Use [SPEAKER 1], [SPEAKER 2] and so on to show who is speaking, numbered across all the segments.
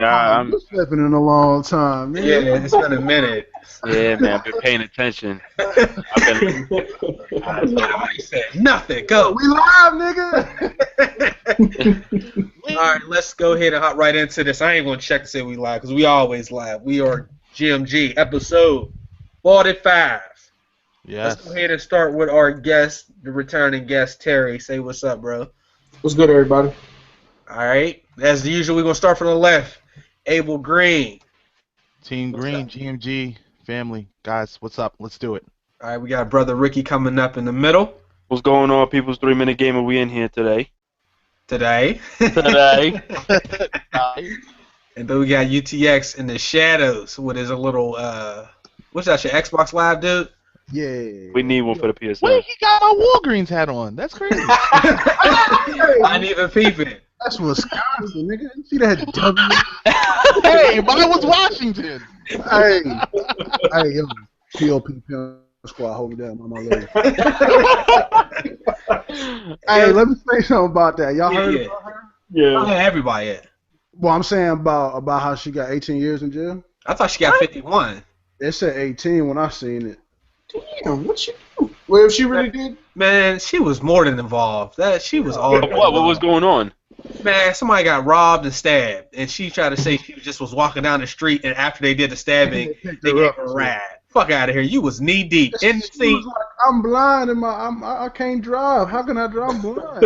[SPEAKER 1] I've
[SPEAKER 2] I'm
[SPEAKER 1] been slipping in a long time, man.
[SPEAKER 3] Yeah, it's been a minute.
[SPEAKER 2] yeah, man. I've been paying attention. I've been.
[SPEAKER 3] Nobody said nothing.
[SPEAKER 1] Yo,
[SPEAKER 3] Go.
[SPEAKER 1] we live, nigga.
[SPEAKER 3] All right, let's go ahead and hop right into this. I ain't gonna check to say we live because we always live. We are GMG episode 45.
[SPEAKER 4] Yes.
[SPEAKER 3] Let's go ahead and start with our guest, the returning guest, Terry. Say what's up, bro.
[SPEAKER 5] What's good, everybody?
[SPEAKER 3] All right. As usual, we're gonna start from the left. Abel Green.
[SPEAKER 4] Team Green, GMG, family. Guys, what's up? Let's do it.
[SPEAKER 3] All right, we got brother Ricky coming up in the middle
[SPEAKER 2] What's going on, people's 3-minute gamer? We in here today.
[SPEAKER 3] today.
[SPEAKER 2] Today.
[SPEAKER 3] And then we got UTX in the shadows with his little what's that shit? Xbox Live, dude?
[SPEAKER 1] Yeah.
[SPEAKER 2] We need one for the PSN.
[SPEAKER 4] Wait, he got a Walgreens hat on. That's crazy.
[SPEAKER 3] I didn't even peep it.
[SPEAKER 1] That's Wisconsin, nigga. You see that W?
[SPEAKER 4] Hey, mine was Washington.
[SPEAKER 1] Hey, yo, P.O Squad, hold me down, my lady. Hey, let me say something about that. Y'all heard about her?
[SPEAKER 3] I had everybody yet.
[SPEAKER 1] Well, I'm saying about how she got 18 years in jail.
[SPEAKER 3] I thought she got 51.
[SPEAKER 1] It said 18 when I seen it.
[SPEAKER 5] Damn, what you do? Well, if she really did,
[SPEAKER 3] Man, she was more than involved. She was all.
[SPEAKER 2] What was going on?
[SPEAKER 3] Man, somebody got robbed and stabbed, and she tried to say she just was walking down the street, and after they did the stabbing, they gave her a ride. Fuck out of here! You was knee deep in the
[SPEAKER 1] She
[SPEAKER 3] seat.
[SPEAKER 1] was like, I'm blind and I can't drive. How can I drive? I'm blind.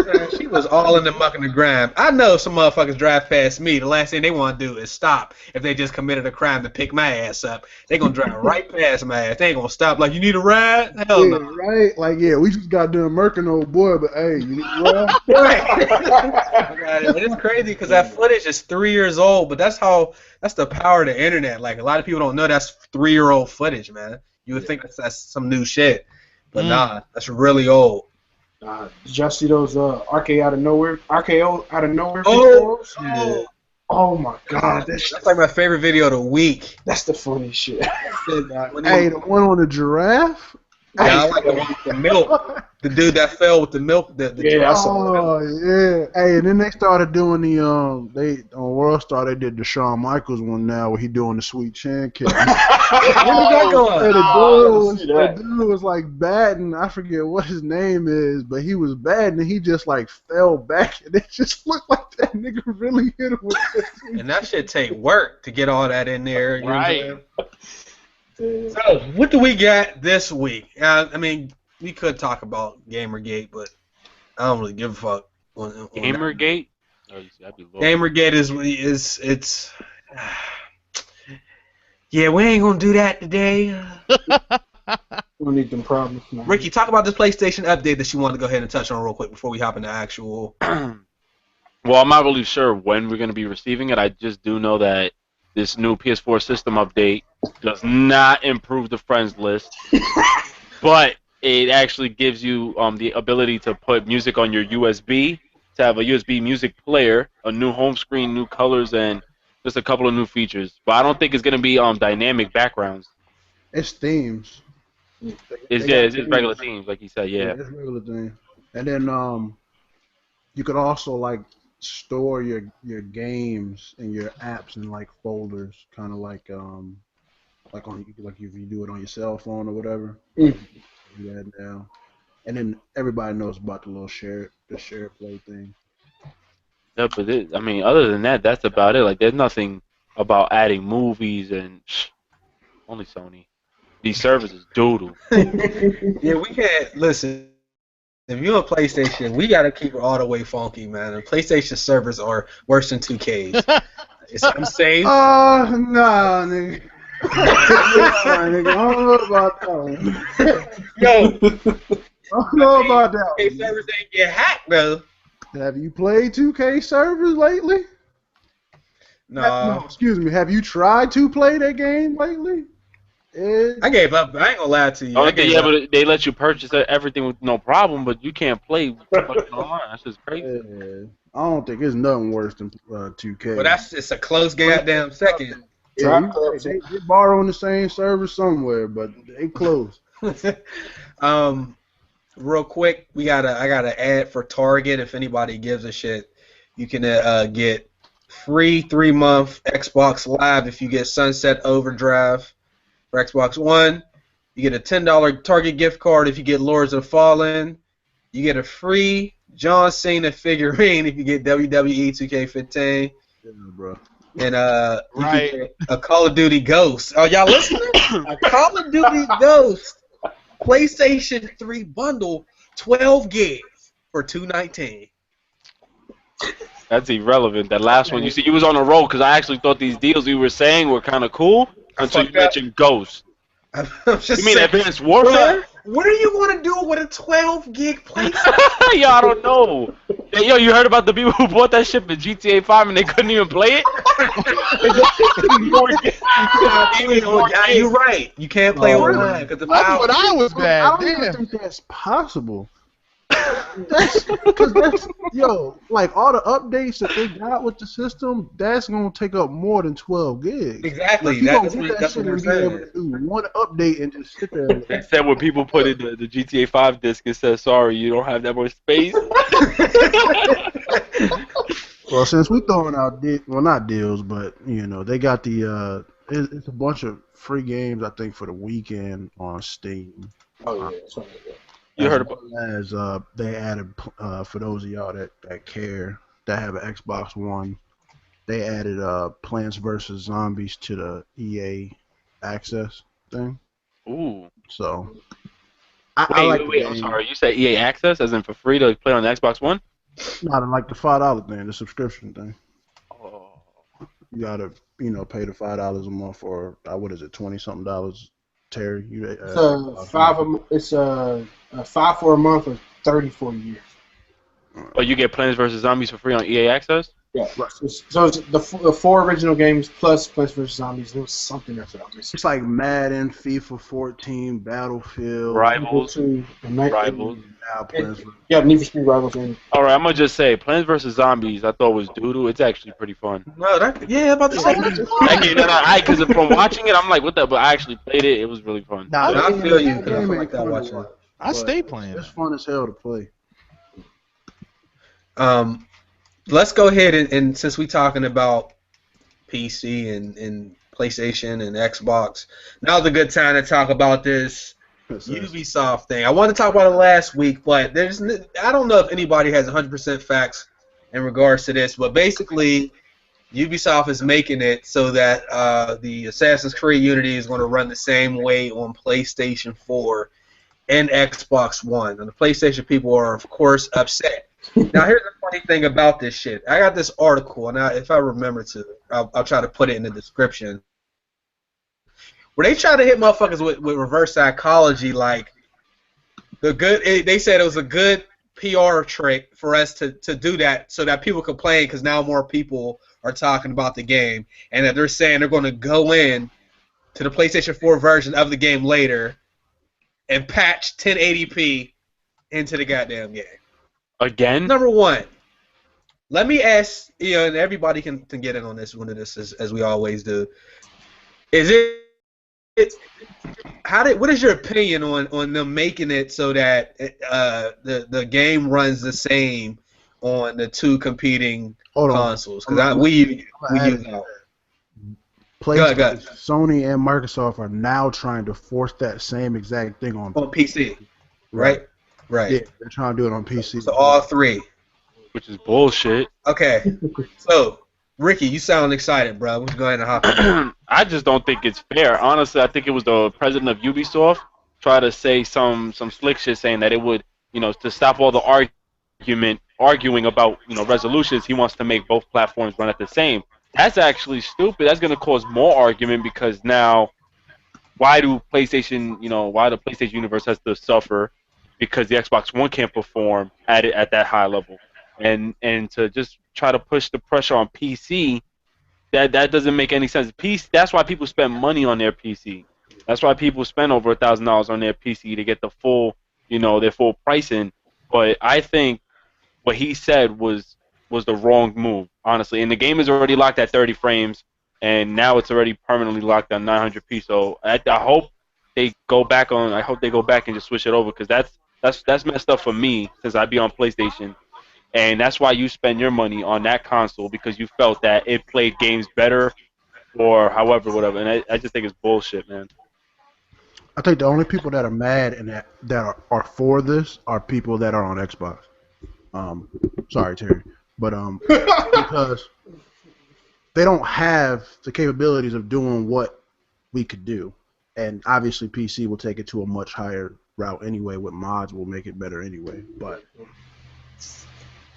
[SPEAKER 3] Man, she was all in the muck and the grime. I know some motherfuckers drive past me. The last thing they want to do is stop if they just committed a crime to pick my ass up. They gonna drive right past my ass. They ain't gonna stop like, you need a ride? Hell
[SPEAKER 1] Yeah,
[SPEAKER 3] no.
[SPEAKER 1] right? Like, yeah, we just got done murking old boy, but hey, you need to ride?
[SPEAKER 3] Right. And it's crazy because that footage is 3 years old, but that's the power of the internet. Like, a lot of people don't know that's 3-year-old footage, man. You would think that's some new shit, but nah, that's really old.
[SPEAKER 5] did y'all see those RKO out of nowhere
[SPEAKER 3] Oh,
[SPEAKER 5] videos?
[SPEAKER 3] oh,
[SPEAKER 5] Oh my god,
[SPEAKER 3] that's like my favorite video of the week.
[SPEAKER 5] that's the funniest shit.
[SPEAKER 1] Hey, the one on the giraffe?
[SPEAKER 3] Yeah, I like the one with the milk. The dude that fell with the milk. The
[SPEAKER 5] Yeah, I saw
[SPEAKER 1] Oh, yeah. Hey, and then they started doing the, they on World Star, they did the Shawn Michaels one now where he doing the sweet chin kick.
[SPEAKER 3] Where did that go on?
[SPEAKER 1] And
[SPEAKER 5] Oh, I see
[SPEAKER 1] the
[SPEAKER 5] that.
[SPEAKER 1] dude was like batting. I forget what his name is, but he was batting and he just like fell back and it just looked like that nigga really hit him with that.
[SPEAKER 3] And that shit take work to get all that in there. You know what I'm saying?
[SPEAKER 5] Yeah.
[SPEAKER 3] So, what do we got this week? I mean, we could talk about Gamergate, but I don't really give a fuck. On that.
[SPEAKER 2] Gamergate? Oh, that'd be low.
[SPEAKER 3] Gamergate is yeah, we ain't gonna do that today.
[SPEAKER 5] We don't need them problems. Man.
[SPEAKER 3] Ricky, talk about this PlayStation update that you want to go ahead and touch on real quick before we hop into actual.
[SPEAKER 2] Well, I'm not really sure when we're going to be receiving it. I just do know that this new PS4 system update does not improve the friends list, but it actually gives you the ability to put music on your USB, to have a USB music player, a new home screen, new colors, and just a couple of new features. But I don't think it's going to be dynamic backgrounds.
[SPEAKER 1] It's themes.
[SPEAKER 2] It's just regular themes, like you said, yeah.
[SPEAKER 1] It's regular thing. And then you could also like store your games and your apps in like folders, kind of like if you do it on your cell phone or whatever.
[SPEAKER 5] Mm.
[SPEAKER 1] Do that now. And then everybody knows about the little share play thing.
[SPEAKER 2] Yeah, but I mean, other than that, that's about it. Like, there's nothing about adding movies and only Sony. These servers is doodle.
[SPEAKER 3] Yeah, we can't listen. If you're on PlayStation, we gotta keep it all the way funky, man. And PlayStation servers are worse than 2Ks. It's unsafe.
[SPEAKER 1] Nah, nigga. Nah, nigga. I don't know about that one.
[SPEAKER 3] Yo,
[SPEAKER 1] I don't know about that
[SPEAKER 3] 2K
[SPEAKER 1] one.
[SPEAKER 3] servers ain't get hacked though.
[SPEAKER 1] Have you played 2K servers lately?
[SPEAKER 3] No,
[SPEAKER 1] Excuse me. Have you tried to play that game lately?
[SPEAKER 3] I gave up. I ain't gonna lie to you.
[SPEAKER 2] Only
[SPEAKER 3] I
[SPEAKER 2] thing
[SPEAKER 3] gave up.
[SPEAKER 2] they let you purchase everything with no problem, but you can't play fucking online. That's just crazy.
[SPEAKER 1] I don't think it's nothing worse than 2K.
[SPEAKER 3] But it's a close goddamn second.
[SPEAKER 1] yeah, they borrowing the same server somewhere, but they close.
[SPEAKER 3] Real quick, I got an ad for Target. If anybody gives a shit, you can get free 3-month Xbox Live if you get Sunset Overdrive for Xbox One. You get a $10 Target gift card if you get Lords of Fallen. You get a free John Cena figurine if you get WWE 2K15.
[SPEAKER 1] Yeah, bro.
[SPEAKER 3] And you
[SPEAKER 4] Right.
[SPEAKER 3] can get a Call of Duty Ghost. Oh, y'all listening? A Call of Duty Ghost PlayStation 3 bundle, 12 gigs for $219.
[SPEAKER 2] That's irrelevant. That last one, you see, you was on a roll because I actually thought these deals we were saying were kind of cool until you
[SPEAKER 3] fucked up.
[SPEAKER 2] mentioned Ghost.
[SPEAKER 3] I'm just
[SPEAKER 2] You mean
[SPEAKER 3] saying,
[SPEAKER 2] Advanced Warfare?
[SPEAKER 3] what are you going to do with a 12 gig PlayStation?
[SPEAKER 2] Yo, I don't know. Hey, yo, you heard about the people who bought that shit for GTA 5 and they couldn't even play it?
[SPEAKER 3] Yeah, you're right. You can't play online because the
[SPEAKER 4] I
[SPEAKER 3] power.
[SPEAKER 4] thought I was
[SPEAKER 1] I
[SPEAKER 4] bad.
[SPEAKER 1] don't even
[SPEAKER 4] Damn.
[SPEAKER 1] think that's possible. Because that's, yo, like all the updates that they got with the system, that's gonna take up more than 12 gigs.
[SPEAKER 3] Exactly.
[SPEAKER 1] Like, you
[SPEAKER 3] That's
[SPEAKER 1] gonna get
[SPEAKER 3] what,
[SPEAKER 1] that
[SPEAKER 3] that's
[SPEAKER 1] shit
[SPEAKER 3] what we're
[SPEAKER 1] and be able
[SPEAKER 3] saying.
[SPEAKER 1] to do one update and just sit there. And
[SPEAKER 2] They said when people put in the GTA 5 disc, it says, sorry, you don't have that much space.
[SPEAKER 1] Well, since we throwing out not deals, but you know they got the it's a bunch of free games I think for the weekend on Steam.
[SPEAKER 5] Oh yeah, that's right.
[SPEAKER 2] You
[SPEAKER 1] As
[SPEAKER 2] heard about
[SPEAKER 1] well as they added for those of y'all that care that have an Xbox One, they added Plants vs Zombies to the EA Access thing.
[SPEAKER 2] Ooh.
[SPEAKER 1] So I like the
[SPEAKER 2] Wait, I'm
[SPEAKER 1] game.
[SPEAKER 2] sorry. You said EA Access, as in for free to play on the Xbox One?
[SPEAKER 1] Not like the $5 thing, the subscription thing.
[SPEAKER 2] Oh.
[SPEAKER 1] You gotta pay the $5 a month for what is it, $20-something. Terry, you
[SPEAKER 5] It's $5 for a month or 30 for a year.
[SPEAKER 2] Oh, you get Plants vs Zombies for free on EA Access?
[SPEAKER 5] Yeah. So it's the 4 original games plus Plants vs Zombies. There was something else that I missed.
[SPEAKER 1] It's like Madden, FIFA 14, Battlefield,
[SPEAKER 2] Rivals.
[SPEAKER 5] Rivals.
[SPEAKER 2] Rivals.
[SPEAKER 1] now Plants vs.
[SPEAKER 5] Yeah, Need for Speed Rivals. And
[SPEAKER 2] All right, I'm gonna just say Plants vs Zombies. I thought was doodoo. It's actually pretty fun.
[SPEAKER 3] No, I'm about to say.
[SPEAKER 2] Because from watching it, I'm like, what the? But I actually played it. It was really fun.
[SPEAKER 4] Nah,
[SPEAKER 3] I feel you.
[SPEAKER 1] That
[SPEAKER 3] 'cause I
[SPEAKER 1] game
[SPEAKER 3] feel
[SPEAKER 1] ain't
[SPEAKER 3] like that
[SPEAKER 1] fun to
[SPEAKER 3] watching.
[SPEAKER 1] watch,
[SPEAKER 4] I
[SPEAKER 1] but
[SPEAKER 4] stay playing.
[SPEAKER 1] It's fun as hell to play.
[SPEAKER 3] Let's go ahead and since we're talking about PC and PlayStation and Xbox, now's a good time to talk about this Ubisoft thing. I wanted to talk about it last week, but I don't know if anybody has 100% facts in regards to this, but basically Ubisoft is making it so that the Assassin's Creed Unity is going to run the same way on PlayStation 4 and Xbox One. And the PlayStation people are, of course, upset. Now, here's the funny thing about this shit. I got this article, and if I remember to, I'll try to put it in the description, where they try to hit motherfuckers with reverse psychology, like they said it was a good PR trick for us to do that so that people complain because now more people are talking about the game, and that they're saying they're going to go in to the PlayStation 4 version of the game later and patch 1080p into the goddamn game.
[SPEAKER 2] Again?
[SPEAKER 3] Number one, let me ask, and everybody can get in on this one of this as we always do. What is your opinion on them making it so that the game runs the same on the two competing consoles? Because we use out.
[SPEAKER 1] PlayStation, Sony, and Microsoft are now trying to force that same exact thing on
[SPEAKER 3] PC, right? Right.
[SPEAKER 1] Yeah, they're trying to do it on PC.
[SPEAKER 3] So all three.
[SPEAKER 2] Which is bullshit.
[SPEAKER 3] Okay. So, Ricky, you sound excited, bro. Let's go ahead and hop in.
[SPEAKER 2] I just don't think it's fair. Honestly, I think it was the president of Ubisoft try to say some slick shit saying that it would, to stop all the arguing about, resolutions, he wants to make both platforms run at the same. That's actually stupid. That's going to cause more argument because now why the PlayStation universe has to suffer because the Xbox One can't perform at that high level. And to just try to push the pressure on PC, that doesn't make any sense. That's why people spend money on their PC. That's why people spend over $1,000 on their PC to get the full, their full pricing. But I think what he said was the wrong move, honestly. And the game is already locked at 30 frames, and now it's already permanently locked on 900p. So I hope they go back and just switch it over because that's messed up for me since I be on PlayStation. and that's why you spend your money on that console because you felt that it played games better or however, whatever. And I just think it's bullshit, man.
[SPEAKER 1] I think the only people that are mad and that are for this are people that are on Xbox. Sorry, Terry, but because they don't have the capabilities of doing what we could do, and obviously PC will take it to a much higher route anyway. With mods, will make it better anyway. But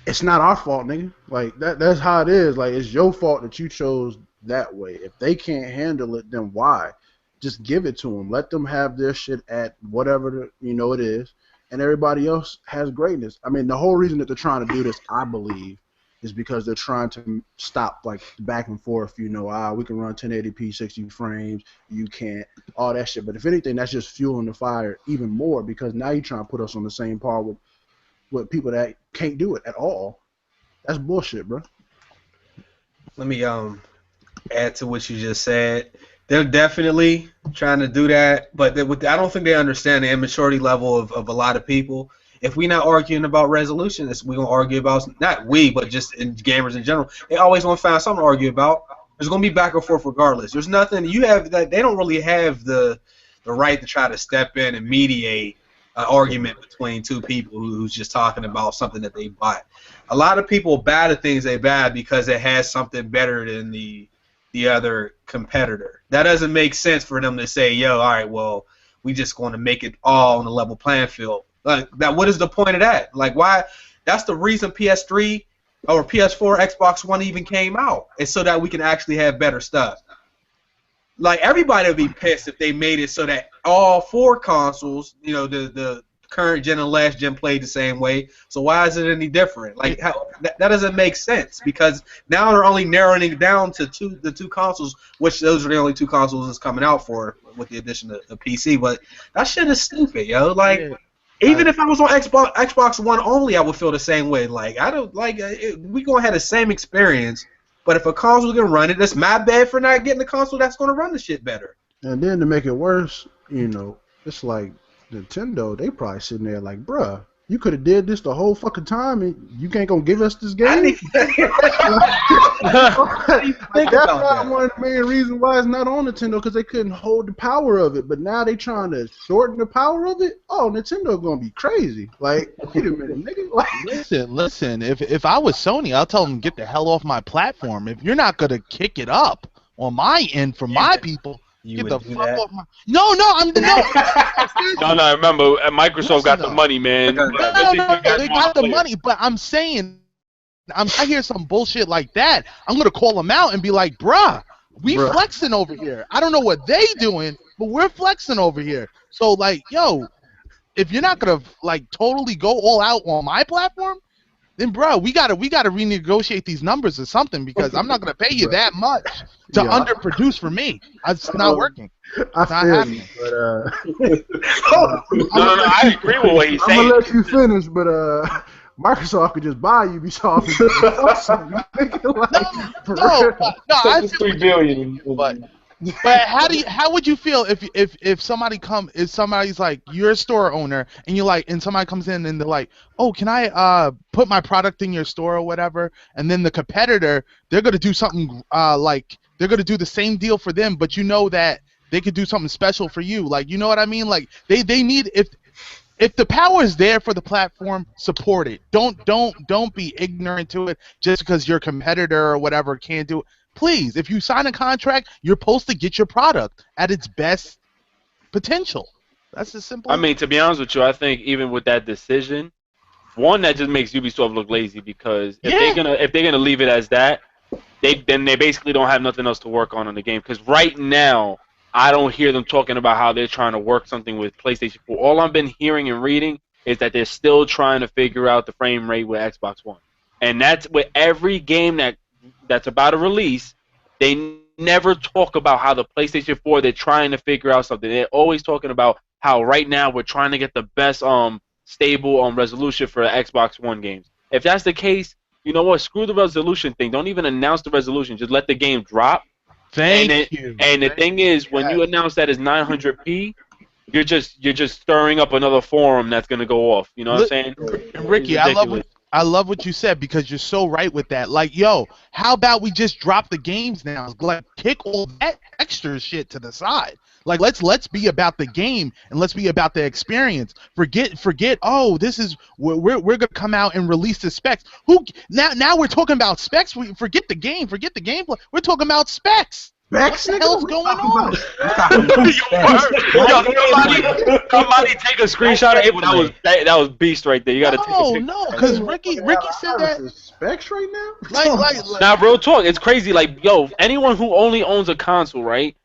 [SPEAKER 1] it's not our fault, nigga. Like that's how it is. Like it's your fault that you chose that way. If they can't handle it, then why? Just give it to them. Let them have their shit at whatever it is, and everybody else has greatness. I mean, the whole reason that they're trying to do this, I believe, is because they're trying to stop like back and forth. We can run 1080p 60 frames. You can't. All that shit. But if anything, that's just fueling the fire even more because now you're trying to put us on the same par with people that can't do it at all. That's bullshit, bro.
[SPEAKER 3] Let me add to what you just said. They're definitely trying to do that, but I don't think they understand the immaturity level of a lot of people. If we're not arguing about resolution, we're going to argue about, not we, but just in gamers in general. They always want to find something to argue about. There's going to be back and forth regardless. There's nothing, you have that, they don't really have the right to try to step in and mediate an argument between two people who's just talking about something that they bought. A lot of people bad at things they bad because it has something better than the other competitor. That doesn't make sense for them to say, yo, all right, well, we just going to make it all on a level playing field. Like that, what is the point of that? Like, why? That's the reason PS3 or PS4, Xbox One even came out. It's so that we can actually have better stuff. Like everybody would be pissed if they made it so that all four consoles, the current gen and last gen played the same way. So why is it any different? Like that doesn't make sense because now they're only narrowing it down to the two consoles, which those are the only two consoles that's coming out for with the addition of PC. But that shit is stupid, yo. Like even if I was on Xbox One only, I would feel the same way. Like I don't like we gonna have the same experience. But if a console can run it, that's my bad for not getting the console that's gonna run the shit better.
[SPEAKER 1] And then to make it worse, it's like Nintendo, they probably sitting there like, bruh, you could have did this the whole fucking time and you ain't gonna give us this game? That's not one of the main reasons why it's not on Nintendo, because they couldn't hold the power of it. But now they trying to shorten the power of it? Oh, Nintendo gonna be crazy. Like, wait a minute, nigga. Like,
[SPEAKER 4] listen, if I was Sony, I'll tell them get the hell off my platform. If you're not gonna kick it up on my end for my people, get the fuck off my... No, remember,
[SPEAKER 2] Microsoft got the money, man.
[SPEAKER 4] No, they got the money, but I'm saying, I hear some bullshit like that, I'm gonna call them out and be like, bruh, we flexing over here. I don't know what they doing, but we're flexing over here. So, like, yo, if you're not gonna, like, totally go all out on my platform, then, bro, we gotta renegotiate these numbers or something, because I'm not gonna pay you that much to underproduce for me. It's not working.
[SPEAKER 1] I feel you, but
[SPEAKER 2] no, I agree with what he's saying.
[SPEAKER 1] I'm gonna let you finish, but Microsoft could just buy Ubisoft.
[SPEAKER 4] No, I $3 billion. But how would you feel if somebody's like, you're a store owner and you're like, and somebody comes in and they're like, oh, can I put my product in your store or whatever, and then the competitor, they're gonna do something like they're gonna do the same deal for them, but you know that they could do something special for you, like, you know what I mean? Like they need, if the power is there for the platform, support it. Don't be ignorant to it just because your competitor or whatever can't do it. Please, if you sign a contract, you're supposed to get your product at its best potential. That's as simple.
[SPEAKER 2] I mean, to be honest with you, I think even with that decision, one, that just makes Ubisoft look lazy, because if they're gonna leave it as that, then they basically don't have nothing else to work on the game. Because right now, I don't hear them talking about how they're trying to work something with PlayStation 4. All I've been hearing and reading is that they're still trying to figure out the frame rate with Xbox One, and that's with every game that's about to release. They never talk about how the PlayStation 4, they're trying to figure out something. They're always talking about how right now we're trying to get the best stable resolution for the Xbox One games. If that's the case, you know what? Screw the resolution thing. Don't even announce the resolution. Just let the game drop.
[SPEAKER 4] Thank you.
[SPEAKER 2] And the thing is, when you announce that it's 900p, you're just stirring up another forum that's gonna go off. You know what I'm saying?
[SPEAKER 4] And Ricky, I I love what you said because you're so right with that. Like, yo, how about we just drop the games now? Like, kick all that extra shit to the side. Like, let's be about the game and let's be about the experience. Forget. Oh, this is we're gonna come out and release the specs. Now we're talking about specs. We forget the game. Forget the gameplay. We're talking about specs. What the hell's going on?
[SPEAKER 2] Somebody take a screenshot of it. That was beast right there. You gotta take a picture.
[SPEAKER 4] No, because Ricky said that.
[SPEAKER 1] Specs right now.
[SPEAKER 2] Now, real talk, it's crazy. Like, yo, anyone who only owns a console, right?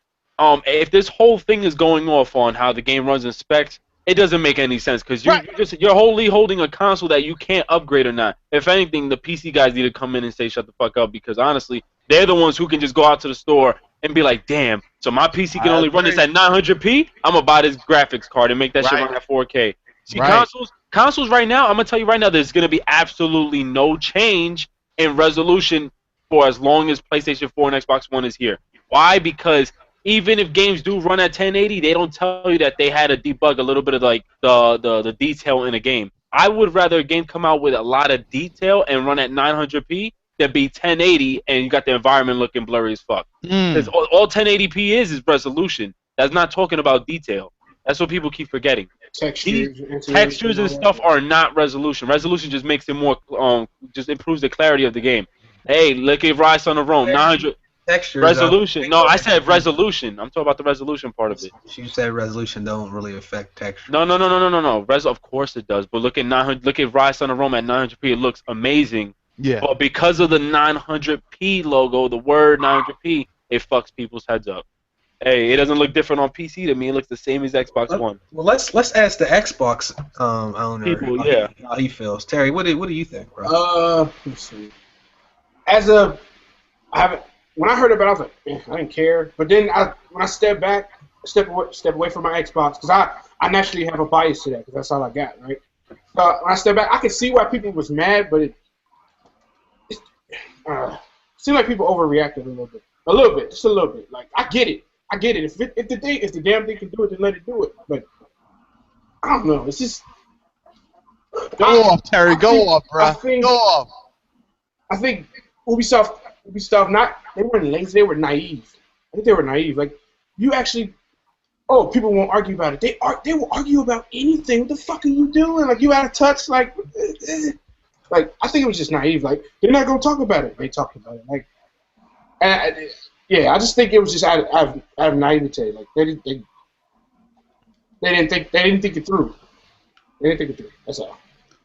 [SPEAKER 2] If this whole thing is going off on how the game runs in specs, it doesn't make any sense because you're wholly holding a console that you can't upgrade or not. If anything, the PC guys need to come in and say shut the fuck up because honestly, they're the ones who can just go out to the store and be like, damn, so my PC can only run this at 900p? I'm going to buy this graphics card and make that shit run at 4K. See, consoles right now, I'm going to tell you right now, there's going to be absolutely no change in resolution for as long as PlayStation 4 and Xbox One is here. Why? Because even if games do run at 1080, they don't tell you that they had to debug a little bit of like the detail in a game. I would rather a game come out with a lot of detail and run at 900p than be 1080 and you got the environment looking blurry as fuck. Because all 1080p is resolution. That's not talking about detail. That's what people keep forgetting. Textures and stuff are not resolution. Resolution just makes it more, just improves the clarity of the game. Hey, look at Rise on the Rome, 900.
[SPEAKER 3] Texture
[SPEAKER 2] resolution. No, I said resolution. I'm talking about the resolution part of it.
[SPEAKER 3] You said resolution don't really affect texture.
[SPEAKER 2] No. Of course it does. But look at 900. Look at Rise on the Rome at 900p. It looks amazing.
[SPEAKER 4] Yeah.
[SPEAKER 2] But because of the 900p logo, the word 900p, it fucks people's heads up. Hey, it doesn't look different on PC to me. It looks the same as Xbox One.
[SPEAKER 3] Well, let's ask the Xbox owner
[SPEAKER 2] people,
[SPEAKER 3] how he feels. Terry, what do you think, bro?
[SPEAKER 5] Let's see. When I heard about it, I was like, I didn't care. But then when I step away from my Xbox, because I naturally have a bias to that, because that's all I got, right? So when I step back, I can see why people was mad, but it seemed like people overreacted a little bit, just a little bit. Like I get it. If the damn thing can do it, then let it do it. But I don't know. It's just
[SPEAKER 4] go off, Terry. Go off, bro. Go off.
[SPEAKER 5] I think Ubisoft, they weren't lazy. They were naive. I think they were naive. Like you actually, people won't argue about it. They will argue about anything. What the fuck are you doing? Like you out of touch? Like I think it was just naive. Like they're not gonna talk about it. They talked about it. Like, I just think it was just out of naivete. Like they didn't think it through. They didn't think it through. That's all.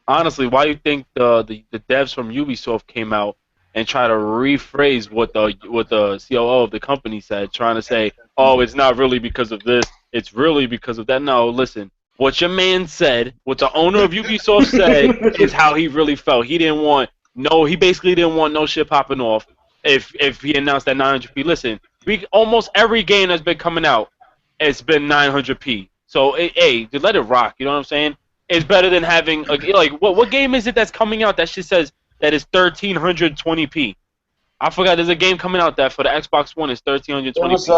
[SPEAKER 2] Honestly, why do you think the devs from Ubisoft came out and try to rephrase what the COO of the company said, trying to say, oh, it's not really because of this, it's really because of that. No, listen, what your man said, what the owner of Ubisoft said, is how he really felt. He basically didn't want no shit popping off if he announced that 900p. Listen, almost every game that's been coming out, it's been 900p. So, hey, just let it rock. You know what I'm saying? It's better than having what game is it that's coming out that shit says that is 1320p? I forgot. There's a game coming out that for the Xbox One is 1320p.
[SPEAKER 5] It was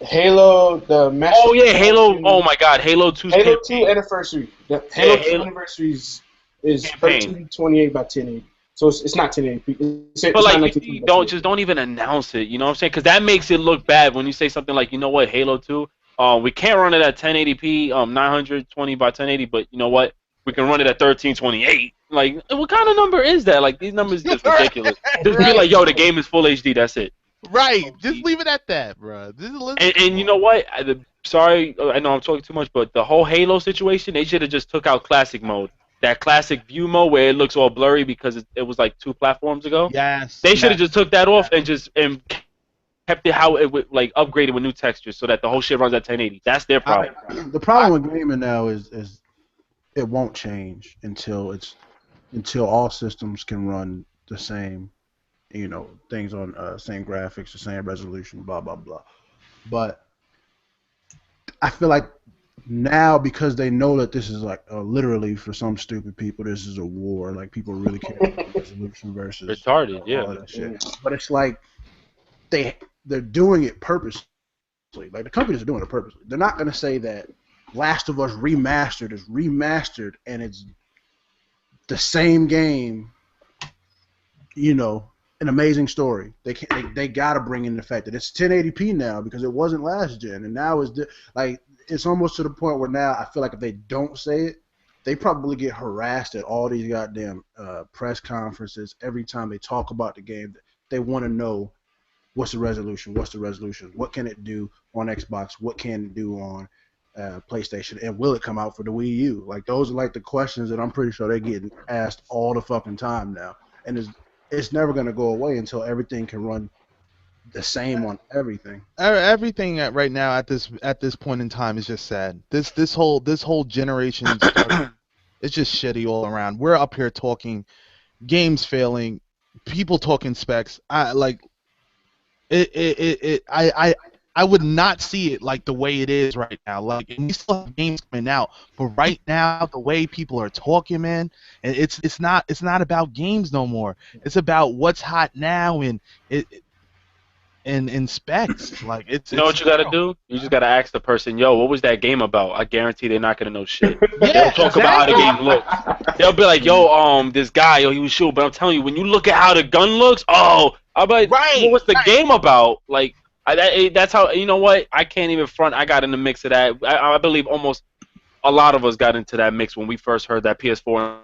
[SPEAKER 5] Halo, the Master.
[SPEAKER 2] Oh yeah, Halo. Oh my God, Halo 2's
[SPEAKER 5] Halo
[SPEAKER 2] campaign.
[SPEAKER 5] 2 Anniversary. The Halo 2 Anniversary is 1328 by 1080. So it's not 1080p.
[SPEAKER 2] But like, don't even announce it. You know what I'm saying? Because that makes it look bad when you say something like, you know what, Halo 2. We can't run it at 1080p, 920 by 1080, but you know what? We can run it at 1328. Like, what kind of number is that? Like, these numbers are just ridiculous. Just be like, yo, the game is full HD. That's it.
[SPEAKER 4] Right. Just leave it at that, bro.
[SPEAKER 2] And you know what? Sorry, I know I'm talking too much, but the whole Halo situation, they should have just took out classic mode. That classic view mode where it looks all blurry because it was like 2 platforms ago.
[SPEAKER 4] Yes.
[SPEAKER 2] They should have just took that off and kept it how it would, like, upgraded with new textures so that the whole shit runs at 1080. That's their problem.
[SPEAKER 1] The problem with gaming now is it won't change until all systems can run the same, things on same graphics, the same resolution, blah blah blah. But I feel like now, because they know that this is like literally for some stupid people, this is a war. Like people really care about resolution versus
[SPEAKER 2] retarded,
[SPEAKER 1] all that shit. But it's like they're doing it purposely. Like the companies are doing it purposely. They're not gonna say that Last of Us Remastered is remastered and it's the same game, you know, an amazing story. They gotta bring in the fact that it's 1080p now because it wasn't last gen, and now it's almost to the point where now I feel like if they don't say it, they probably get harassed at all these goddamn press conferences every time they talk about the game. They want to know what's the resolution, what can it do on Xbox, what can it do on PlayStation, and will it come out for the Wii U? Like those are like the questions that I'm pretty sure they're getting asked all the fucking time now, and it's never gonna go away until everything can run the same on everything.
[SPEAKER 4] Everything right now at this point in time is just sad. This whole generation it's just shitty all around. We're up here talking games failing, people talking specs. I would not see it like the way it is right now. Like, and we still have games coming out, but right now the way people are talking, man, and it's not about games no more. It's about what's hot now and specs. Like it's.
[SPEAKER 2] You know what you gotta do? You just gotta ask the person, yo, what was that game about? I guarantee they're not gonna know shit.
[SPEAKER 4] Yeah,
[SPEAKER 2] They'll talk about how the game looks. They'll be like, yo, this guy, yo, he was shooting, but I'm telling you, when you look at how the gun looks, oh, I'm like,
[SPEAKER 4] Right,
[SPEAKER 2] what was the game about? Like, that's how. You know what? I can't even front. I got in the mix of that. I believe almost a lot of us got into that mix when we first heard that PS4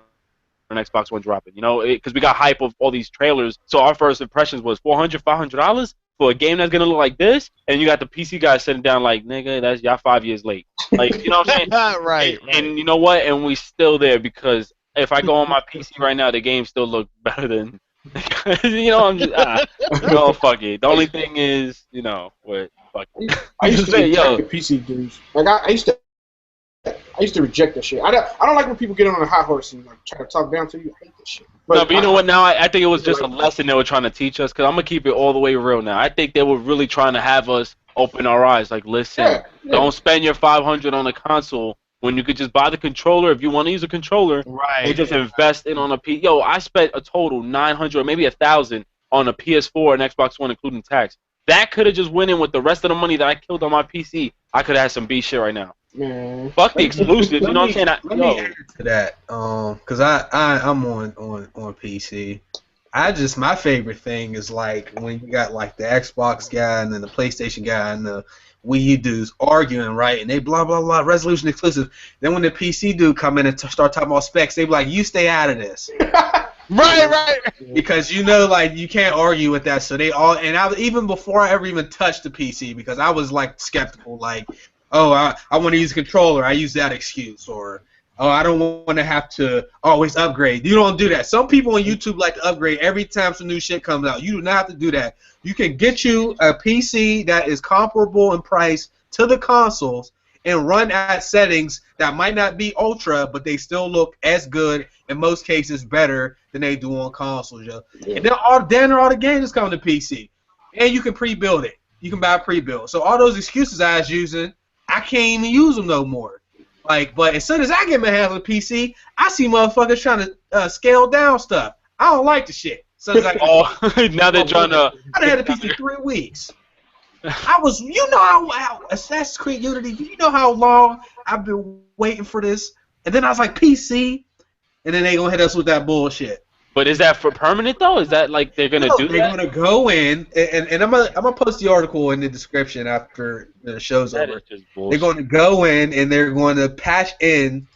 [SPEAKER 2] and Xbox One dropping. You know, because we got hype of all these trailers. So our first impressions was $400, $500 for a game that's gonna look like this, and you got the PC guys sitting down like, nigga, that's y'all 5 years late. Like, you know what I'm saying?
[SPEAKER 4] right.
[SPEAKER 2] And you know what? And we still there because if I go on my PC right now, the game still look better than. You know, I'm just no, fuck it. The only thing is, you know, what fuck it.
[SPEAKER 5] I used to
[SPEAKER 2] Say,
[SPEAKER 5] reject the PC dudes. Like I used to reject that shit. I don't like when people get on a high horse and like try to talk down to you. I hate that shit.
[SPEAKER 2] But you know what? Now I think it was just a lesson they were trying to teach us. Cause I'm gonna keep it all the way real now. I think they were really trying to have us open our eyes. Like, listen, don't spend your $500 on a console when you could just buy the controller if you want to use a controller.
[SPEAKER 4] Right.
[SPEAKER 2] And just invest in on a P. Yo, I spent a total $900 or maybe $1,000 on a PS4 and Xbox One, including tax. That could have just went in with the rest of the money that I killed on my PC. I could have had some B shit right now.
[SPEAKER 5] Man.
[SPEAKER 2] Fuck the exclusives, you know what I'm saying?
[SPEAKER 3] Let me add to that, cause I'm on PC. My favorite thing is like when you got like the Xbox guy and then the PlayStation guy and the Wii U dudes arguing, right? And they blah blah blah resolution exclusive. Then when the PC dude come in and start talking about specs, they be like, "You stay out of this."
[SPEAKER 4] Right.
[SPEAKER 3] Because you know, like you can't argue with that. So they all even before I ever even touched the PC, because I was like skeptical, like, oh, I want to use a controller. I use that excuse, or oh, I don't want to have to always upgrade. You don't do that. Some people on YouTube like to upgrade every time some new shit comes out. You do not have to do that. You can get you a PC that is comparable in price to the consoles and run at settings that might not be ultra, but they still look as good, in most cases better than they do on consoles, yo. Yeah. And then all the games come to PC. And you can pre-build it. You can buy pre-built. So all those excuses I was using, I can't even use them no more. Like, but as soon as I get my hands on a PC, I see motherfuckers trying to scale down stuff. I don't like the shit. So it's like,
[SPEAKER 2] now they're trying to.
[SPEAKER 3] I had a PC 3 weeks. I was, you know how Assassin's Creed Unity. You know how long I've been waiting for this, and then I was like PC, and then they gonna hit us with that bullshit.
[SPEAKER 2] But is that for permanent though? Is that like they're gonna do that?
[SPEAKER 3] They're gonna go in, and I'm gonna post the article in the description after the show's over. They're gonna go in and they're going to patch in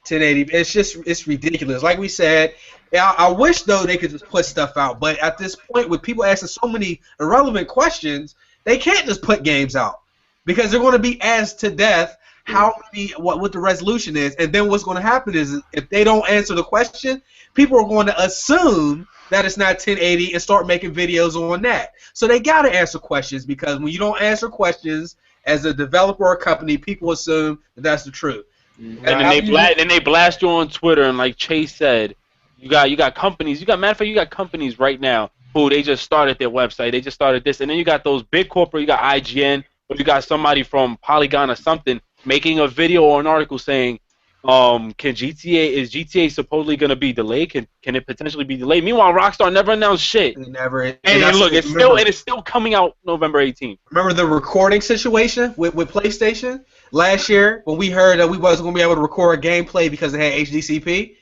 [SPEAKER 3] 1080. It's ridiculous. Like we said, I wish though they could just put stuff out, but at this point, with people asking so many irrelevant questions, they can't just put games out because they're going to be asked to death what the resolution is, and then what's going to happen is if they don't answer the question, people are going to assume that it's not 1080 and start making videos on that. So they got to answer questions, because when you don't answer questions as a developer or company, people assume that that's the truth.
[SPEAKER 2] And then they blast you on Twitter, and like Chase said, you got companies. Matter of fact, you got companies right now who they just started their website. They just started this, and then you got those big corporate. You got IGN, or you got somebody from Polygon or something making a video or an article saying, is GTA supposedly going to be delayed? Can it potentially be delayed? Meanwhile, Rockstar never announced shit. And look, it's still coming out November 18th.
[SPEAKER 3] Remember the recording situation with PlayStation last year when we heard that we wasn't going to be able to record gameplay because it had HDCP?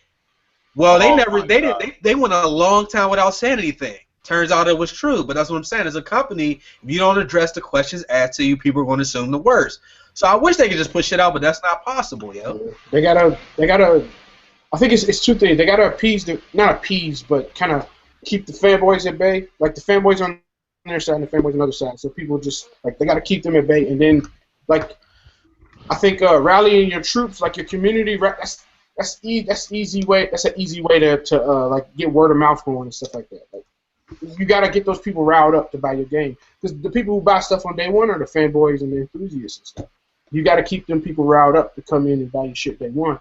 [SPEAKER 3] Well, they
[SPEAKER 2] Oh
[SPEAKER 3] never,
[SPEAKER 2] my
[SPEAKER 3] they
[SPEAKER 2] God.
[SPEAKER 3] didn't, they went a long time without saying anything. Turns out it was true, but that's what I'm saying. As a company, if you don't address the questions asked to you, people are going to assume the worst. So I wish they could just push it out, but that's not possible, yo.
[SPEAKER 5] They gotta. I think it's two things. They gotta not appease, but kind of keep the fanboys at bay. Like the fanboys on their side and the fanboys on the other side. So people just like they gotta keep them at bay, and then like I think rallying your troops, like your community. That's easy way. That's an easy way to like get word of mouth going and stuff like that. Like you gotta get those people riled up to buy your game because the people who buy stuff on day one are the fanboys and the enthusiasts and stuff. You gotta keep them people riled up to come in and buy your shit day one.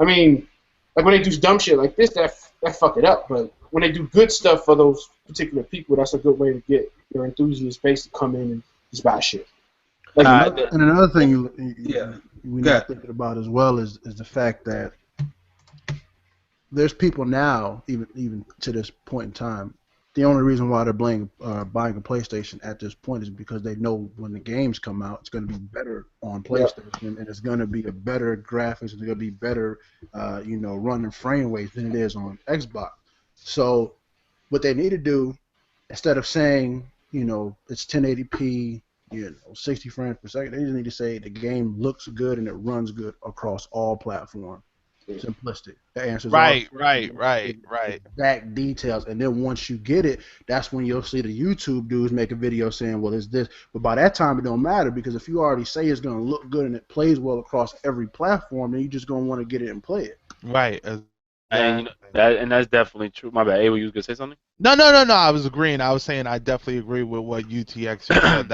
[SPEAKER 5] I mean. Like when they do dumb shit like this, that fuck it up. But when they do good stuff for those particular people, that's a good way to get your enthusiast base to come in and just buy shit. Like,
[SPEAKER 1] And another thing
[SPEAKER 3] Yeah.
[SPEAKER 1] we're not thinking about as well is the fact that there's people now, even to this point in time, the only reason why they're buying a PlayStation at this point is because they know when the games come out, it's going to be better on PlayStation, and it's going to be a better graphics, it's going to be better, running frame rates than it is on Xbox. So what they need to do, instead of saying, it's 1080p, 60 frames per second, they just need to say the game looks good and it runs good across all platforms. Simplistic. That answers
[SPEAKER 4] Right.
[SPEAKER 1] exact details, and then once you get it, that's when you'll see the YouTube dudes make a video saying, well, it's this. But by that time, it don't matter because if you already say it's going to look good and it plays well across every platform, then you're just going to want to get it and play it.
[SPEAKER 4] Right.
[SPEAKER 2] And that's definitely true. My bad. Ava, you was gonna say something?
[SPEAKER 4] No. I was agreeing. I was saying I definitely agree with what UTX said.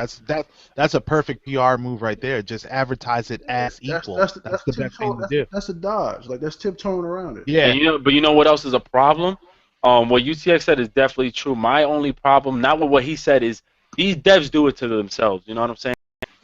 [SPEAKER 4] That's a perfect PR move right there. Just advertise it as equal. That's the best thing to do.
[SPEAKER 1] That's a dodge. Like that's tiptoeing around it.
[SPEAKER 4] Yeah.
[SPEAKER 2] And but you know what else is a problem? What UTX said is definitely true. My only problem, not with what he said, is these devs do it to themselves. You know what I'm saying?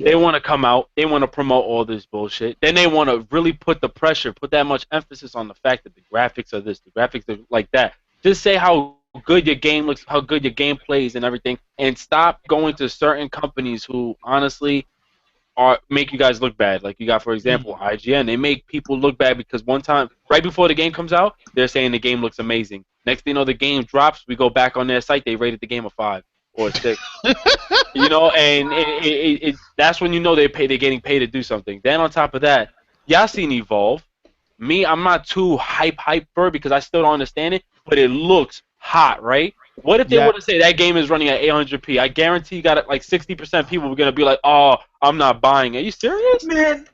[SPEAKER 2] They want to come out, they want to promote all this bullshit. Then they want to really put the pressure, put that much emphasis on the fact that the graphics are this, the graphics are like that. Just say how good your game looks, how good your game plays and everything, and stop going to certain companies who honestly make you guys look bad. Like you got, for example, IGN. They make people look bad because one time, right before the game comes out, they're saying the game looks amazing. Next thing you know, the game drops, we go back on their site, they rated the game a 5 or a 6. And that's when you know they're getting paid to do something. Then on top of that, y'all seen Evolve. Me, I'm not too hype for it because I still don't understand it, but it looks hot, right? What if they would have said that game is running at 800p? I guarantee you got it, like 60% people were gonna be like, "Oh, I'm not buying it." Are you serious?
[SPEAKER 3] Man,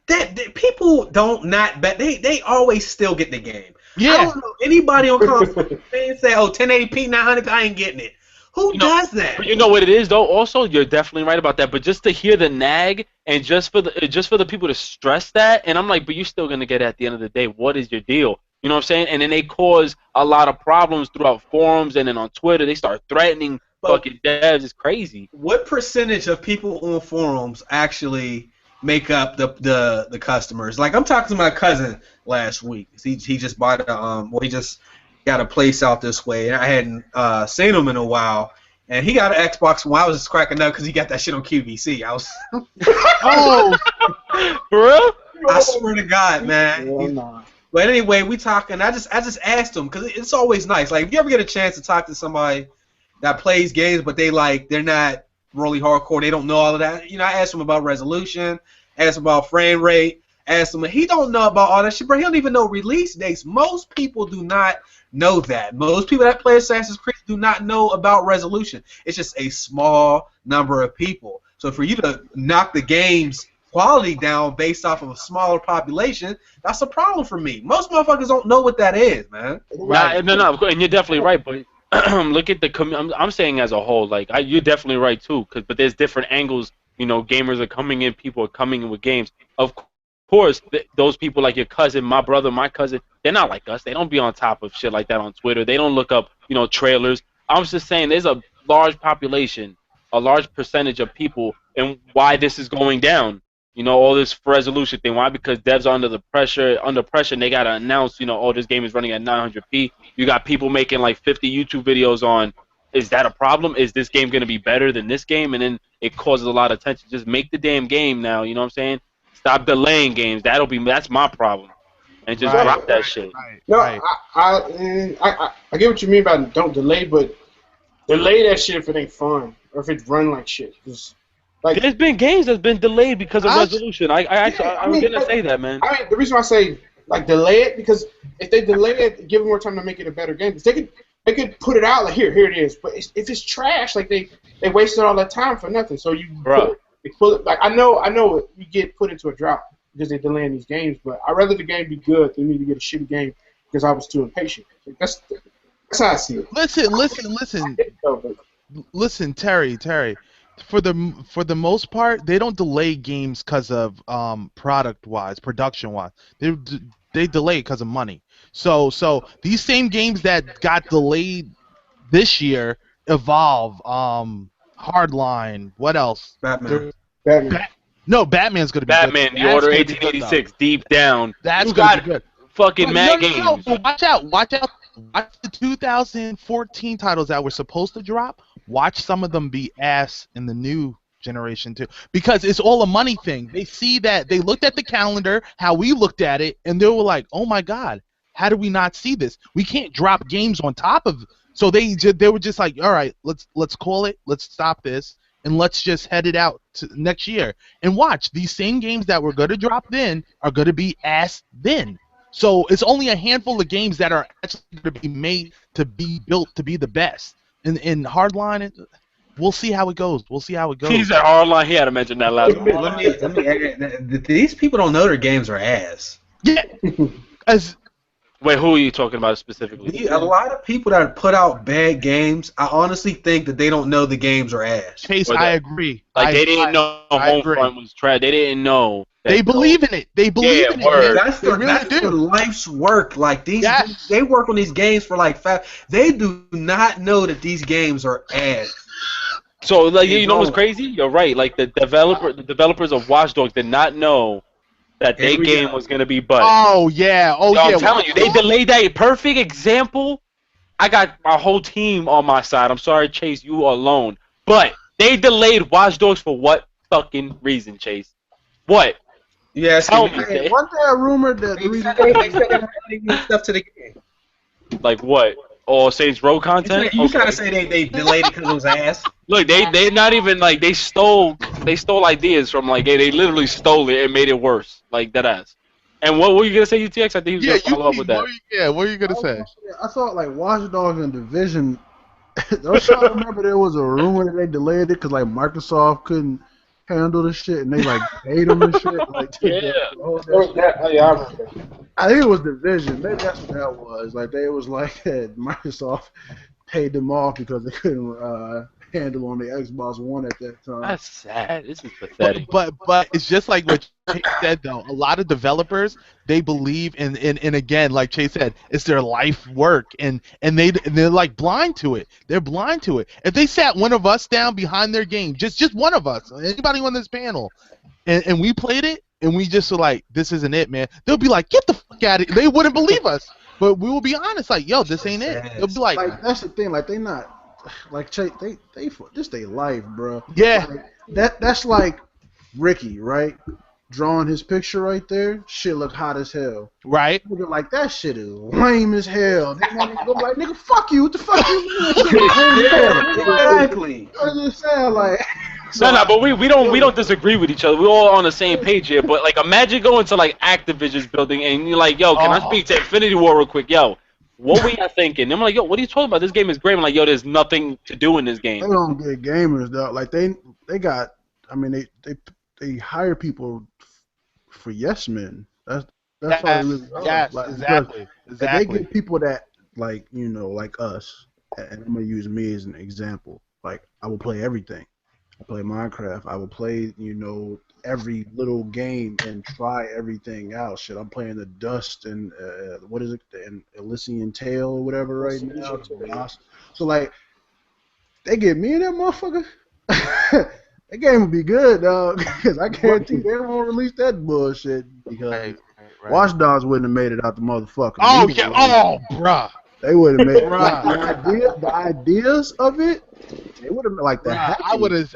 [SPEAKER 3] people don't not bet. They always still get the game.
[SPEAKER 4] Yeah.
[SPEAKER 3] I don't know anybody on console they say, "Oh, 1080p, 900p, I ain't getting it." Who does that?
[SPEAKER 2] But you know what it is though. Also, you're definitely right about that. But just to hear the nag and just for the people to stress that, and I'm like, but you're still gonna get it at the end of the day. What is your deal? You know what I'm saying? And then they cause a lot of problems throughout forums and then on Twitter. They start threatening fucking devs. It's crazy.
[SPEAKER 3] What percentage of people on forums actually make up the customers? Like I'm talking to my cousin last week. He just bought he just got a place out this way, and I hadn't seen him in a while. And he got an Xbox One. I was just cracking up because he got that shit on QVC. I was
[SPEAKER 4] Oh,
[SPEAKER 2] For real?
[SPEAKER 3] I swear to God, man.
[SPEAKER 5] Well, nah.
[SPEAKER 3] But anyway, we talking. I just asked him because it's always nice. Like if you ever get a chance to talk to somebody that plays games, but they're not really hardcore. They don't know all of that. You know, I asked him about resolution, asked him about frame rate, asked him. He don't know about all that shit, bro. He don't even know release dates. Most people do not know that. Most people that play Assassin's Creed do not know about resolution. It's just a small number of people. So for you to knock the game's quality down based off of a smaller population, that's a problem for me. Most motherfuckers don't know what that is, man.
[SPEAKER 2] Right. No, and you're definitely right. But look at I'm saying as a whole, like you're definitely right too. But there's different angles. You know, gamers are coming in. People are coming in with games. Of course, those people like your cousin, my brother, my cousin, they're not like us. They don't be on top of shit like that on Twitter. They don't look up, trailers. I was just saying, there's a large population, a large percentage of people, and why this is going down. All this resolution thing. Why? Because devs are under pressure, and they gotta announce, oh, this game is running at 900p. You got people making like 50 YouTube videos on, is that a problem? Is this game gonna be better than this game? And then it causes a lot of tension. Just make the damn game now. You know what I'm saying? Stop delaying games. That's my problem. and just
[SPEAKER 5] Right,
[SPEAKER 2] drop that shit.
[SPEAKER 5] No,
[SPEAKER 4] Right.
[SPEAKER 5] I get what you mean by don't delay, but delay that shit if it ain't fun or if it run like shit. 'Cause, like,
[SPEAKER 2] There's been games that's been delayed because of
[SPEAKER 4] I-
[SPEAKER 2] resolution. I was gonna say that, man.
[SPEAKER 5] I mean, the reason why I say like delay it because if they delay it, give them more time to make it a better game. 'Cause they could put it out like here it is. But if it's trash, like they wasted all that time for nothing. So you pull it like I know you get put into a drought because they're delaying these games. But I'd rather the game be good than me to get a shitty game because I was too impatient. Like, that's how I see it.
[SPEAKER 4] Listen, Terry. For the most part, they don't delay games because of production wise. They delay because of money. So these same games that got delayed this year, Evolve, Hardline, what else?
[SPEAKER 3] Batman.
[SPEAKER 4] No, Batman's gonna be
[SPEAKER 2] Batman,
[SPEAKER 4] good.
[SPEAKER 2] The Order
[SPEAKER 4] That's gonna be good,
[SPEAKER 2] 1886, Deep Down.
[SPEAKER 4] That's
[SPEAKER 2] You
[SPEAKER 4] gonna
[SPEAKER 2] got
[SPEAKER 4] be good.
[SPEAKER 2] fucking
[SPEAKER 4] But
[SPEAKER 2] mad
[SPEAKER 4] no,
[SPEAKER 2] games.
[SPEAKER 4] but watch out. Watch the 2014 titles that were supposed to drop. Watch some of them be ass in the new generation too, because it's all a money thing. They see that they looked at the calendar, how we looked at it, and they were like, "Oh my God, how did we not see this? We can't drop games on top of." So they were just like, "All right, let's call it. Let's stop this, and let's just head it out to next year." And watch, these same games that were going to drop then are going to be ass then. So it's only a handful of games that are actually going to be made to be built to be the best. In Hardline, we'll see how it goes.
[SPEAKER 2] He said Hardline. He had to mention that last one.
[SPEAKER 3] Let me add, these people don't know their games are ass.
[SPEAKER 4] Yeah.
[SPEAKER 2] Wait, who are you talking about specifically?
[SPEAKER 3] A lot of people that put out bad games, I honestly think that they don't know the games are ass.
[SPEAKER 4] Chase, I agree.
[SPEAKER 2] Like they didn't know Homefront was trash. They didn't know.
[SPEAKER 4] They believe in it. They believe in it.
[SPEAKER 3] That's their life's work. Like they work on these games for like they do not know that these games are ass.
[SPEAKER 2] So like you know what's crazy? You're right. Like the developers of Watch Dogs did not know that their game was gonna be butt.
[SPEAKER 4] Oh yeah.
[SPEAKER 2] I'm telling you, they delayed that. Perfect example. I got my whole team on my side. I'm sorry, Chase, you alone. But they delayed Watch Dogs for what fucking reason, Chase? What?
[SPEAKER 3] Yes.
[SPEAKER 2] Tell me.
[SPEAKER 1] Wasn't there a rumor that
[SPEAKER 3] they said they did stuff to the game?
[SPEAKER 2] Like what? Or Saints Row content?
[SPEAKER 3] You trying to say they delayed it because it was ass?
[SPEAKER 2] Look, they not even like they stole ideas from like they literally stole it and made it worse, like that ass. And what were you gonna say, UTX? I think he was gonna follow up with that.
[SPEAKER 4] What are you gonna say?
[SPEAKER 1] I thought like Watch Dogs and Division. I trying to remember there was a rumor that they delayed it because like Microsoft couldn't handle the shit and they like paid them and shit. Like I think it was Division. Maybe that's what that was. Like they was like Microsoft paid them off because they couldn't handle on the Xbox One at that time.
[SPEAKER 2] That's sad. This is pathetic.
[SPEAKER 4] But it's just like what Chase said though. A lot of developers, they believe in again, like Chase said, it's their life work and they're like blind to it. They're blind to it. If they sat one of us down behind their game, just one of us, anybody on this panel, and we played it and we just were like, this isn't it, man. They'll be like, get the fuck out of here. They wouldn't believe us. But we will be honest, like, yo, this ain't it. They'll be like
[SPEAKER 1] that's the thing, like they not like they this they life, bro.
[SPEAKER 4] Yeah.
[SPEAKER 1] Like, that's like Ricky, right? Drawing his picture right there, shit look hot as hell.
[SPEAKER 4] Right.
[SPEAKER 1] Nigga, like that shit is lame as hell. Nigga go like, nigga, fuck you. What the fuck you mean?
[SPEAKER 3] Exactly.
[SPEAKER 1] I just saying like.
[SPEAKER 2] No, but we don't disagree with each other. We're all on the same page here. But like, imagine going to like Activision's building and you're like, yo, can I speak to Infinity War real quick? Yo, what were y'all thinking? I'm like, yo, what are you talking about? This game is great. I'm like, yo, there's nothing to do in this game.
[SPEAKER 1] They don't get gamers though. Like they got. I mean, they hire people for yes men. That's all they really are.
[SPEAKER 4] Yes,
[SPEAKER 1] like,
[SPEAKER 4] exactly.
[SPEAKER 1] They get people that like like us. And I'm gonna use me as an example. Like I will play everything. I play Minecraft. I will play, every little game and try everything out. Shit, I'm playing the Dust and what is it, and Elysian Tale or whatever right now. So like, they get me in that motherfucker. That game will be good, dog. Because I guarantee they won't release that bullshit because
[SPEAKER 4] Right.
[SPEAKER 1] Watch Dogs wouldn't have made it out the motherfucker.
[SPEAKER 4] Oh yeah. Oh, bruh.
[SPEAKER 1] They would have made it. Like, the ideas of it It would have been like the
[SPEAKER 4] Bruh,
[SPEAKER 1] hacking.
[SPEAKER 4] I would have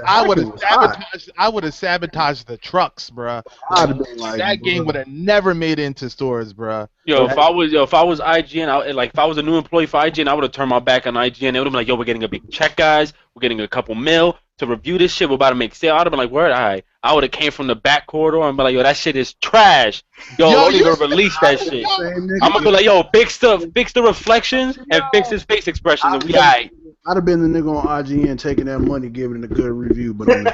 [SPEAKER 1] was hot.
[SPEAKER 4] sabotaged the trucks, bruh.
[SPEAKER 1] I'd have been like,
[SPEAKER 4] That game
[SPEAKER 1] bruh.
[SPEAKER 4] would have never made it into stores, bruh.
[SPEAKER 2] If I was IGN, if I was a new employee for IGN, I would have turned my back on IGN. They would have been like, yo, we're getting a big check, guys. We're getting a couple mil to review this shit. We're about to make sale. I'd have been like, word, I would have came from the back corridor and been like, yo, that shit is trash. Yo, don't even release that shit. I'm gonna be like, yo, fix the reflections and fix his face expressions, and we alright.
[SPEAKER 1] I'd have been the nigga on IGN taking that money, giving it a good review, but on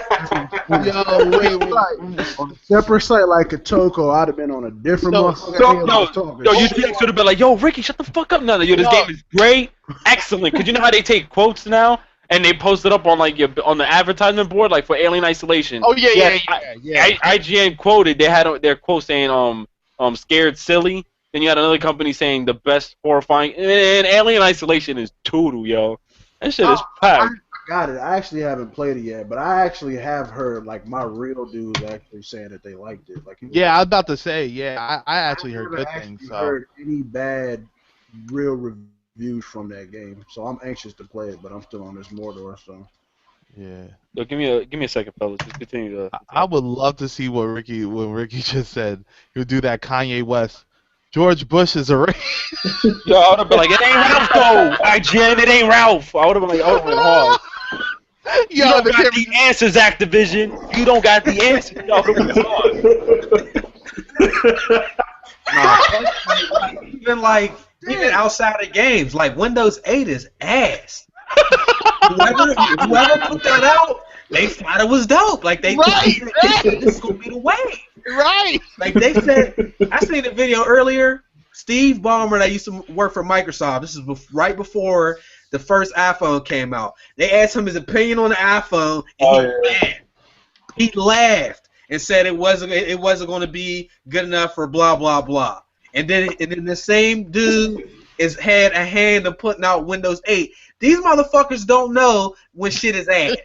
[SPEAKER 1] on a separate site like a Toko, I'd have been on a different motherfucker.
[SPEAKER 2] Yo, you should have been like, yo, Ricky, shut the fuck up now. Yo, this game is great, excellent. Cause you know how they take quotes now and they post it up on like on the advertisement board, like for Alien Isolation.
[SPEAKER 4] Oh yeah.
[SPEAKER 2] IGN quoted, they had their quote saying scared silly. Then you had another company saying the best horrifying, and Alien Isolation is toodle, yo. That shit is packed.
[SPEAKER 1] I got it. I actually haven't played it yet, but I actually have heard like my real dudes actually saying that they liked it. Like,
[SPEAKER 4] yeah, I was about to say, yeah, I actually heard good things. So.
[SPEAKER 1] Heard any bad real reviews from that game, so I'm anxious to play it, but I'm still on this Mordor, so.
[SPEAKER 4] Yeah.
[SPEAKER 2] Yo, give me a second, fellas. Just continue to.
[SPEAKER 4] I would love to see what Ricky just said. He would do that Kanye West. George Bush is a
[SPEAKER 2] Yo, I would have been like, it ain't Ralph though. IGN, it ain't Ralph. I would have been like, oh, hard. You don't got the answers, Activision. You don't got the answers. Yo, I would have been hard.
[SPEAKER 3] Even outside of games, like Windows 8 is ass. whoever put that out, they thought it was dope. Like this is gonna be the way.
[SPEAKER 4] Right.
[SPEAKER 3] Like they said, I seen a video earlier. Steve Ballmer that used to work for Microsoft. This is right before the first iPhone came out. They asked him his opinion on the iPhone, and laughed. He laughed and said it wasn't going to be good enough for blah blah blah. And then the same dude had a hand of putting out Windows 8. These motherfuckers don't know when shit is ass.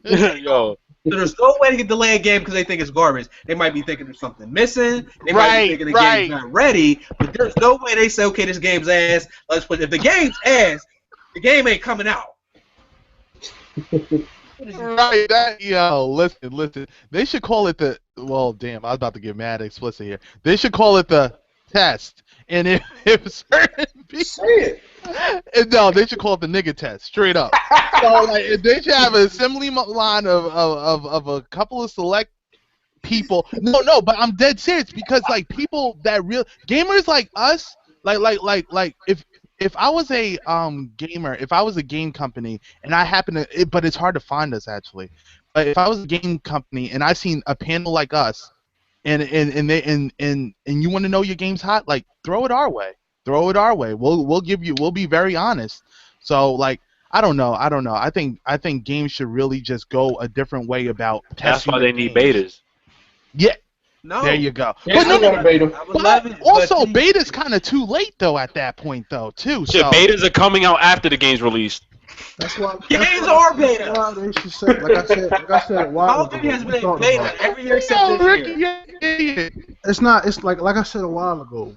[SPEAKER 2] Yo.
[SPEAKER 3] So there's no way to get delay a game because they think it's garbage. They might be thinking there's something missing. They might be thinking the game's not ready. But there's no way they say, okay, this game's ass. Let's put. If the game's ass, the game ain't coming out.
[SPEAKER 4] Right. Listen. They should call it the. Well, damn. I was about to get mad explicit here. They should call it the test. And if certain people, no, they should call it the nigga test, straight up. So like, they should have an assembly line of a couple of select people. No, but I'm dead serious because like people that real gamers like us, like if I was a gamer, if I was a game company and I happen to, but it's hard to find us actually. But if I was a game company and I seen a panel like us. And you want to know your game's hot? Like throw it our way. We'll be very honest. So like I don't know. I think games should really just go a different way about testing.
[SPEAKER 2] That's why they need betas.
[SPEAKER 4] Yeah.
[SPEAKER 3] No.
[SPEAKER 4] There you go.
[SPEAKER 3] But
[SPEAKER 4] also, beta's kind of too late though at that point though too.
[SPEAKER 2] Shit, betas are coming out after the game's released.
[SPEAKER 1] That's why
[SPEAKER 3] games are beta.
[SPEAKER 1] They should say, like I said a while ago.
[SPEAKER 3] Call of Duty has been in beta every year except this year.
[SPEAKER 1] It's not. It's like I said a while ago.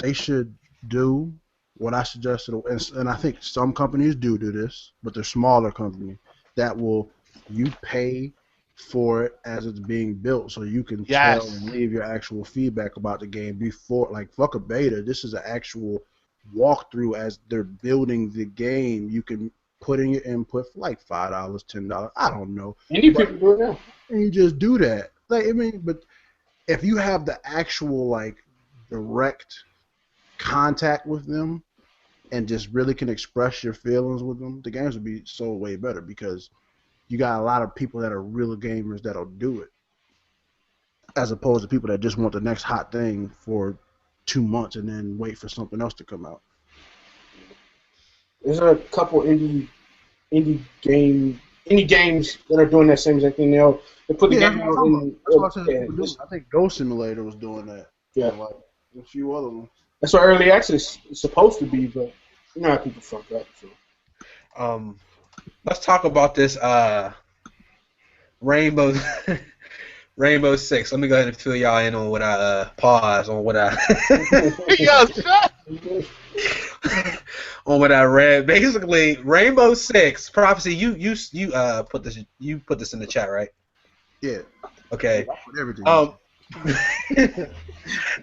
[SPEAKER 1] They should do what I suggested, and I think some companies do this, but they're smaller companies that will you pay for it as it's being built, so you can tell and leave your actual feedback about the game before. Like fuck a beta. This is an actual walkthrough as they're building the game. You can put in your input for like $5, $10. I don't know.
[SPEAKER 5] Any people do it now,
[SPEAKER 1] and you just do that. Like I mean, but if you have the actual like direct contact with them and just really can express your feelings with them, the games would be so way better because you got a lot of people that are real gamers that'll do it, as opposed to people that just want the next hot thing for 2 months and then wait for something else to come out.
[SPEAKER 5] There's a couple indie games that are doing that same exact thing. They put the game out in.
[SPEAKER 1] I think Ghost Simulator was doing that.
[SPEAKER 5] Yeah,
[SPEAKER 1] like a few other ones.
[SPEAKER 5] That's what early access is supposed to be, but you know how people fuck up. So.
[SPEAKER 3] Let's talk about this Rainbow 6. Let me go ahead and fill y'all in on what I pause on what I. on what I read. Basically, Rainbow Six Prophecy. You put this in the chat, right?
[SPEAKER 1] Yeah.
[SPEAKER 3] Okay.
[SPEAKER 1] I put everything.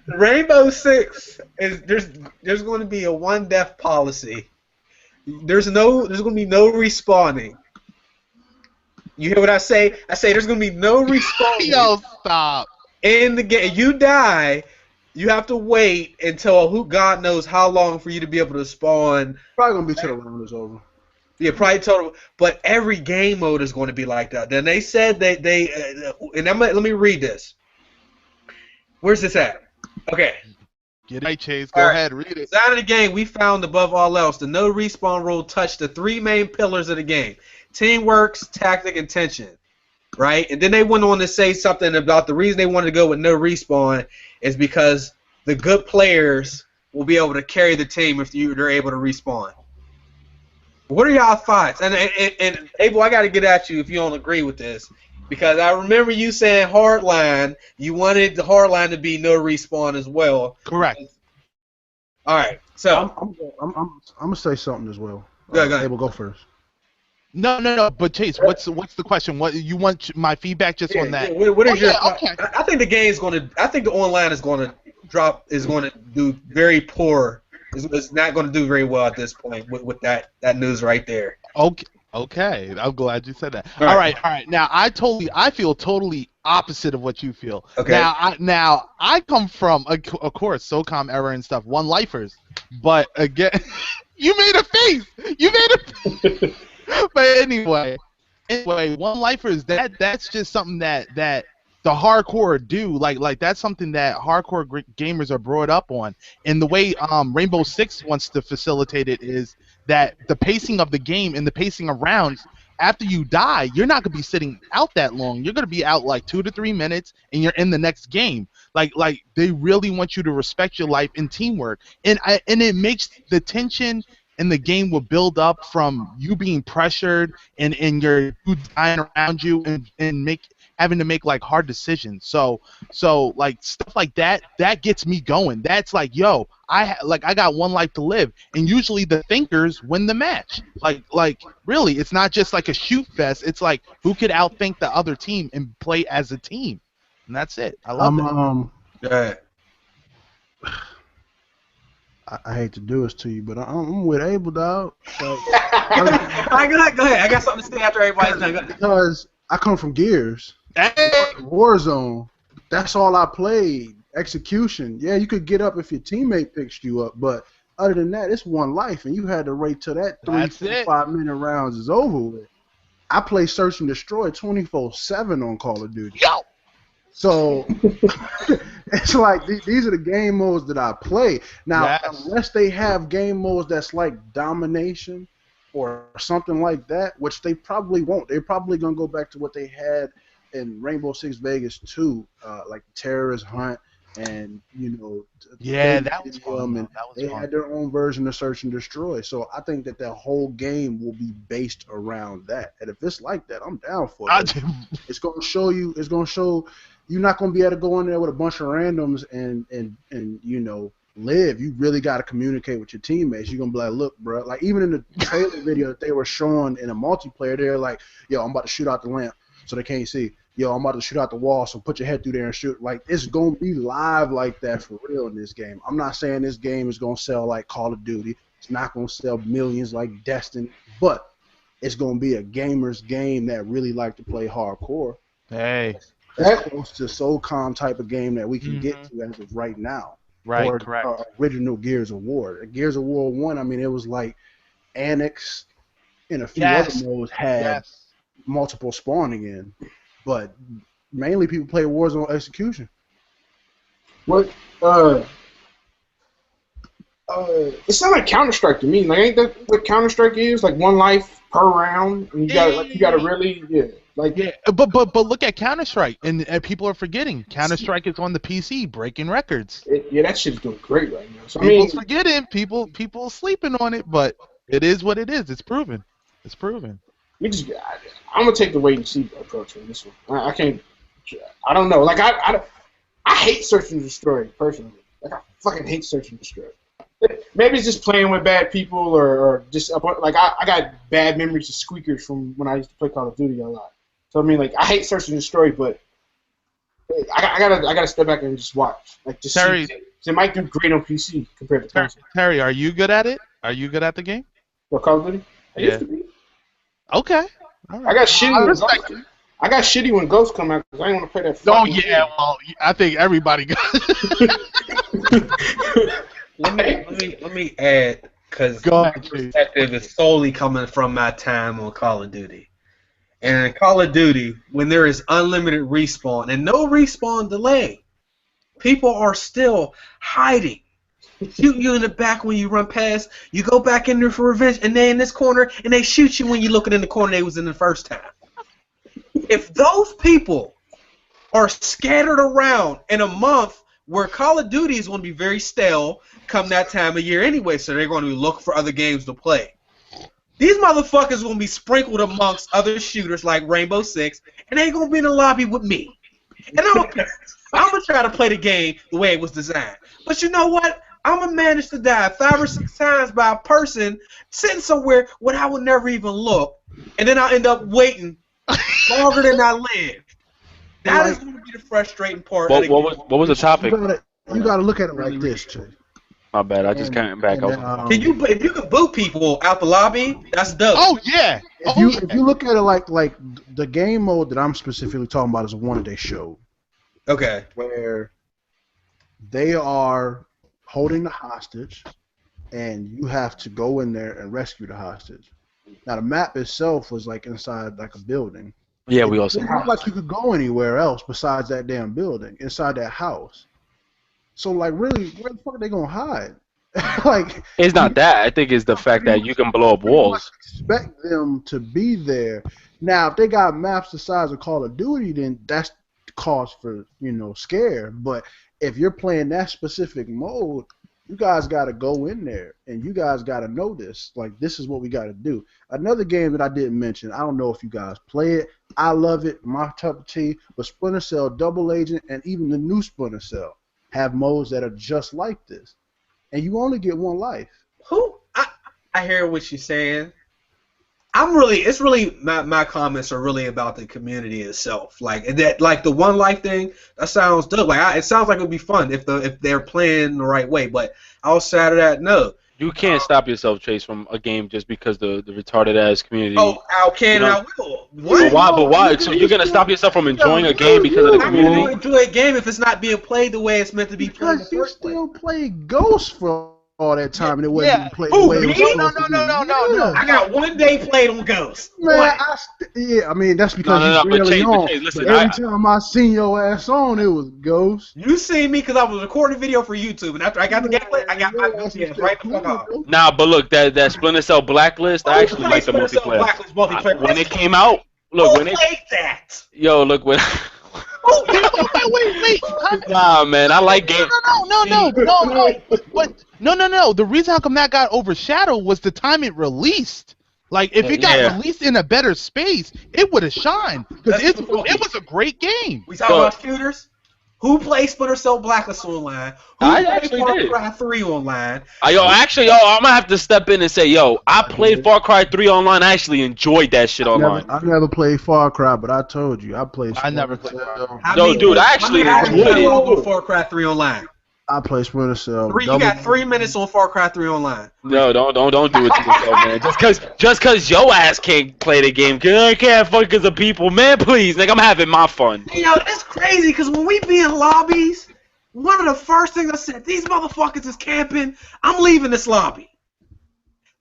[SPEAKER 3] Rainbow Six is there's going to be a one death policy. There's going to be no respawning. You hear what I say? I say there's going to be no respawning.
[SPEAKER 4] Yo, stop.
[SPEAKER 3] In the game, you die. You have to wait until God knows how long for you to be able to spawn.
[SPEAKER 1] Probably gonna be till the round is over.
[SPEAKER 3] Yeah, probably total. But every game mode is going to be like that. Then they said let me read this. Where's this at? Okay.
[SPEAKER 4] Get it, Chase. Go ahead, read it.
[SPEAKER 3] Inside of the game, we found above all else the no respawn rule touched the three main pillars of the game: teamwork, tactic, and tension. Right? And then they went on to say something about the reason they wanted to go with no respawn is because the good players will be able to carry the team if they're able to respawn. What are y'all thoughts? And Abel, I got to get at you if you don't agree with this, because I remember you saying hardline. You wanted the hardline to be no respawn as well.
[SPEAKER 4] Correct.
[SPEAKER 3] All right. So
[SPEAKER 1] I'm gonna say something as well.
[SPEAKER 3] Go ahead.
[SPEAKER 1] Abel, go first.
[SPEAKER 4] No. But Chase, what's the question? What you want my feedback just on that?
[SPEAKER 3] What is your?
[SPEAKER 4] Okay.
[SPEAKER 3] I think the game's going to. I think the online is going to drop. Is going to do very poor. It's not going to do very well at this point with that news right there.
[SPEAKER 4] Okay. I'm glad you said that.
[SPEAKER 3] All right.
[SPEAKER 4] All right. Now I feel totally opposite of what you feel.
[SPEAKER 3] Okay.
[SPEAKER 4] Now I come from of course SOCOM era and stuff, one lifers, but again, you made a face. But anyway, one lifers. That's just something that the hardcore do. Like that's something that hardcore gamers are brought up on. And the way Rainbow Six wants to facilitate it is that the pacing of the game and the pacing of rounds, after you die, you're not gonna be sitting out that long. You're gonna be out like 2 to 3 minutes, and you're in the next game. Like they really want you to respect your life and teamwork, and it makes the tension. And the game will build up from you being pressured and your dudes dying around you and having to make like hard decisions. So like stuff like that gets me going. That's like, yo, I got one life to live, and usually the thinkers win the match. Like really, it's not just like a shoot fest. It's like who could outthink the other team and play as a team, and that's it. I love that.
[SPEAKER 1] I hate to do this to you, but I'm with Abel, dog. Like,
[SPEAKER 3] Go ahead. I got something to say after everybody's done.
[SPEAKER 1] Because I come from Gears.
[SPEAKER 4] Hey!
[SPEAKER 1] Warzone. That's all I played. Execution. Yeah, you could get up if your teammate picks you up, but other than that, it's one life, and you had to wait till that 5 minute rounds is over with. I play Search and Destroy 24/7 on Call of Duty.
[SPEAKER 4] Yo!
[SPEAKER 1] So it's like these are the game modes that I play. Now, unless they have game modes that's like domination or something like that, which they probably won't. They're probably going to go back to what they had in Rainbow Six Vegas 2, like Terrorist Hunt and,
[SPEAKER 4] that was fun.
[SPEAKER 1] And they had their own version of Search and Destroy. So I think that the whole game will be based around that. And if it's like that, I'm down for it. It's going to show you're not going to be able to go in there with a bunch of randoms and live. You really got to communicate with your teammates. You're going to be like, look, bro, like even in the trailer video that they were showing in a multiplayer, they're like, yo, I'm about to shoot out the lamp so they can't see. Yo, I'm about to shoot out the wall, so put your head through there and shoot. Like, it's going to be live like that for real in this game. I'm not saying this game is going to sell like Call of Duty. It's not going to sell millions like Destiny, but it's going to be a gamer's game that really like to play hardcore.
[SPEAKER 4] Hey.
[SPEAKER 1] That's close to SOCOM type of game that we can get to as of right now.
[SPEAKER 4] Right,
[SPEAKER 1] or,
[SPEAKER 4] correct.
[SPEAKER 1] Original Gears of War. Gears of War 1, I mean, it was like Annex and a few other modes had multiple spawning in. But mainly people play Warzone Execution.
[SPEAKER 5] What? It's not like Counter-Strike to me. Like, ain't that what Counter-Strike is? Like one life per round, and you gotta really
[SPEAKER 4] But look at Counter-Strike, and people are forgetting Counter-Strike is on the PC breaking records.
[SPEAKER 5] That shit's doing great right now. So
[SPEAKER 4] People's forgetting, people sleeping on it, but it is what it is. It's proven. It's proven.
[SPEAKER 5] I'm gonna take the wait and see approach on this one. I can't. I don't know. Like I hate Search and Destroy personally. Like I fucking hate Search and Destroy. Maybe it's just playing with bad people, or just like I got bad memories of squeakers from when I used to play Call of Duty a lot. So I mean, like I hate searching the story, but I gotta step back and just watch. Like just
[SPEAKER 4] Terry,
[SPEAKER 5] see, it might do great on PC compared to console.
[SPEAKER 4] Terry, are you good at it? Are you good at the game?
[SPEAKER 5] What, Call of Duty? I
[SPEAKER 4] Yeah.
[SPEAKER 5] used to be.
[SPEAKER 4] Okay. All right.
[SPEAKER 5] I got shitty when
[SPEAKER 4] respect
[SPEAKER 5] Ghosts. I got shitty when Ghosts come out because I didn't want to play that.
[SPEAKER 4] Oh
[SPEAKER 5] fucking
[SPEAKER 4] yeah, well, I think everybody got.
[SPEAKER 3] Let me add, because
[SPEAKER 4] Go
[SPEAKER 3] my
[SPEAKER 4] ahead, Chase.
[SPEAKER 3] perspective is solely coming from my time on Call of Duty. And in Call of Duty, when there is unlimited respawn and no respawn delay, people are still hiding. Shoot you in the back when you run past. You go back in there for revenge, and they in this corner, and they shoot you when you're looking in the corner they was in the first time. If those people are scattered around in a month where Call of Duty is going to be very stale come that time of year anyway, so they're going to look for other games to play. These motherfuckers are going to be sprinkled amongst other shooters like Rainbow Six, and they ain't going to be in the lobby with me. And I'm going to try to play the game the way it was designed. But you know what? I'm going to manage to die 5 or 6 times by a person sitting somewhere where I would never even look, and then I'll end up waiting longer than I live. That is going to be the frustrating part.
[SPEAKER 2] What was the topic?
[SPEAKER 1] You gotta look at it like this, Jay.
[SPEAKER 2] My bad. I just came back.
[SPEAKER 1] And,
[SPEAKER 3] If you can boot people out the lobby, that's dope.
[SPEAKER 4] Oh yeah.
[SPEAKER 1] if you look at it like the game mode that I'm specifically talking about is the one that they showed,
[SPEAKER 3] Okay.
[SPEAKER 1] where they are holding the hostage, and you have to go in there and rescue the hostage. Now the map itself was like inside like a building.
[SPEAKER 2] Yeah, we also.
[SPEAKER 1] It didn't look like you could go anywhere else besides that damn building, inside that house. So like, really, where the fuck are they gonna hide? Like,
[SPEAKER 2] It's not that. I think it's the fact that you can blow up
[SPEAKER 1] pretty much
[SPEAKER 2] walls.
[SPEAKER 1] expect them to be there. Now, if they got maps the size of Call of Duty, then that's cause for scare. But if you're playing that specific mode, you guys got to go in there, and you guys got to know this. Like, this is what we got to do. Another game that I didn't mention, I don't know if you guys play it. I love it. My cup of tea. But Splinter Cell, Double Agent, and even the new Splinter Cell have modes that are just like this. And you only get one life.
[SPEAKER 3] I hear what you're saying. It's really my comments are really about the community itself. Like that, like the one life thing. That sounds dope. Like it sounds like it would be fun if they're playing the right way. But outside of that, no.
[SPEAKER 2] You can't stop yourself, Chase, from a game just because the retarded ass community.
[SPEAKER 3] Oh, I can and I will. What?
[SPEAKER 2] But why? So you're gonna stop yourself from enjoying a game because of the
[SPEAKER 3] I'm going to
[SPEAKER 2] community?
[SPEAKER 3] enjoy a game if it's not being played the way it's meant to be played in the
[SPEAKER 1] Because you
[SPEAKER 3] first place.
[SPEAKER 1] still play Ghost for all that time, and it wasn't
[SPEAKER 4] Yeah.
[SPEAKER 1] played
[SPEAKER 3] Who,
[SPEAKER 1] the way it was
[SPEAKER 3] me?
[SPEAKER 1] supposed to be.
[SPEAKER 4] No.
[SPEAKER 3] I got one day played on Ghost.
[SPEAKER 1] Man, I mean that's because
[SPEAKER 2] No,
[SPEAKER 1] you
[SPEAKER 2] but
[SPEAKER 1] really
[SPEAKER 2] Chase,
[SPEAKER 1] on.
[SPEAKER 2] listen,
[SPEAKER 1] But every time I seen your ass on, it was Ghost.
[SPEAKER 3] You seen me because I was recording a video for YouTube, and after I got the gameplay, I got my VPN right the fuck off.
[SPEAKER 2] Nah, but look, that Splinter Cell Blacklist, I actually like the multiplayer.
[SPEAKER 3] Blacklist multiplayer.
[SPEAKER 2] When it came out, look,
[SPEAKER 3] Who played that?
[SPEAKER 2] look when.
[SPEAKER 4] Wait.
[SPEAKER 2] Nah, man, I like games.
[SPEAKER 4] No. But no. The reason how come that got overshadowed was the time it released. Like, if it got released in a better space, it would have shined. Because it was a great game.
[SPEAKER 3] We talking about shooters? Who played Splinter Cell Blacklist online? Who
[SPEAKER 2] I
[SPEAKER 3] played
[SPEAKER 2] actually
[SPEAKER 3] Far
[SPEAKER 2] did.
[SPEAKER 3] Cry 3 online?
[SPEAKER 2] I'm gonna have to step in and say, I played Far Cry 3 online. I actually enjoyed that shit online.
[SPEAKER 1] I never played Far Cry, but I told you I played.
[SPEAKER 4] I never played that.
[SPEAKER 2] Yo, dude, I actually enjoyed it.
[SPEAKER 3] on Far Cry 3 online.
[SPEAKER 1] I played Splinter Cell.
[SPEAKER 3] You got 3 minutes on Far Cry 3 online.
[SPEAKER 2] No, don't do it to yourself, man. Just cause your ass can't play the game, cause I can't fuck as a people, man. Please, like I'm having my fun.
[SPEAKER 3] You know, it's crazy because when we be in lobbies, one of the first things I said, these motherfuckers is camping. I'm leaving this lobby.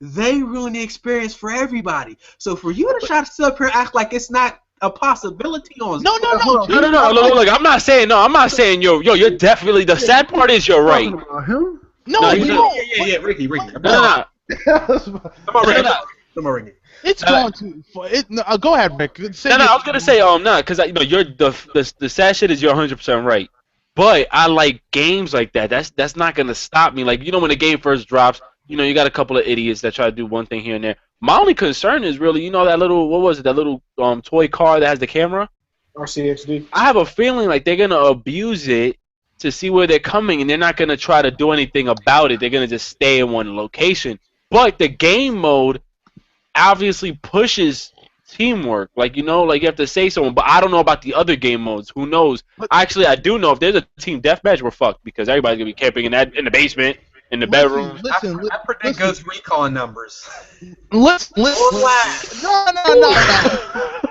[SPEAKER 3] They ruin the experience for everybody. So for you to try to sit up here and act like it's not a possibility on
[SPEAKER 4] No.
[SPEAKER 2] Look, I'm not saying you're definitely, the sad part is you're right.
[SPEAKER 1] Talking about him?
[SPEAKER 2] No, you don't.
[SPEAKER 3] Yeah, Ricky.
[SPEAKER 2] No.
[SPEAKER 3] Come on, Ricky.
[SPEAKER 4] It's going to. Go ahead, Rick.
[SPEAKER 2] I was gonna say because you're the sad shit is you're 100% right. But I like games like that. That's not gonna stop me. Like when the game first drops, you got a couple of idiots that try to do one thing here and there. My only concern is really, that little, what was it, that little toy car that has the camera?
[SPEAKER 5] RCXD.
[SPEAKER 2] I have a feeling like they're gonna abuse it to see where they're coming, and they're not going to try to do anything about it. They're going to just stay in one location. But the game mode obviously pushes teamwork. Like, you know, like you have to say so. But I don't know about the other game modes. Who knows? Actually, I do know if there's a team deathmatch, we're fucked because everybody's going to be camping in the basement, in the bedroom.
[SPEAKER 3] I predict Ghost Recon numbers.
[SPEAKER 4] Listen. No.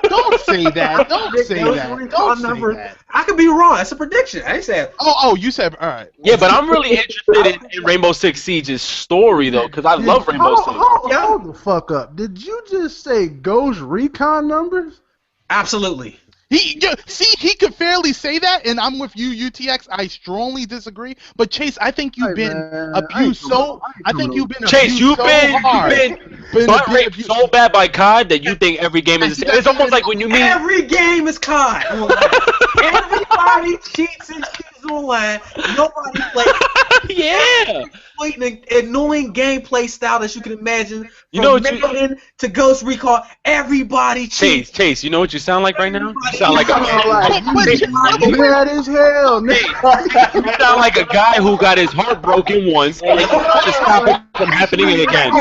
[SPEAKER 4] Don't say that. Don't say that. Don't say that.
[SPEAKER 3] I could be wrong. That's a prediction. I ain't saying.
[SPEAKER 4] Oh, you said all right.
[SPEAKER 2] Yeah, but I'm really interested in Rainbow Six Siege's story though, because I love Rainbow Six.
[SPEAKER 1] Hold the fuck up. Did you just say Ghost Recon numbers?
[SPEAKER 3] Absolutely.
[SPEAKER 4] He could fairly say that, and I'm with you, UTX. I strongly disagree. But Chase, I think you've been abused so. I think you've been
[SPEAKER 2] Chase, you've been butt raped so bad by COD that you think every game is the same. It's almost like when you meet
[SPEAKER 3] every game is COD. Everybody cheats and cheats online. Nobody plays.
[SPEAKER 2] Yeah.
[SPEAKER 3] An annoying gameplay style that you can imagine.
[SPEAKER 2] You know what
[SPEAKER 3] Madden to Ghost Recon, everybody cheats.
[SPEAKER 2] Chase, you know what you sound like right now? You sound like
[SPEAKER 1] mad as hell.
[SPEAKER 2] You sound like a guy who got his heart broken once and to stop it from happening again.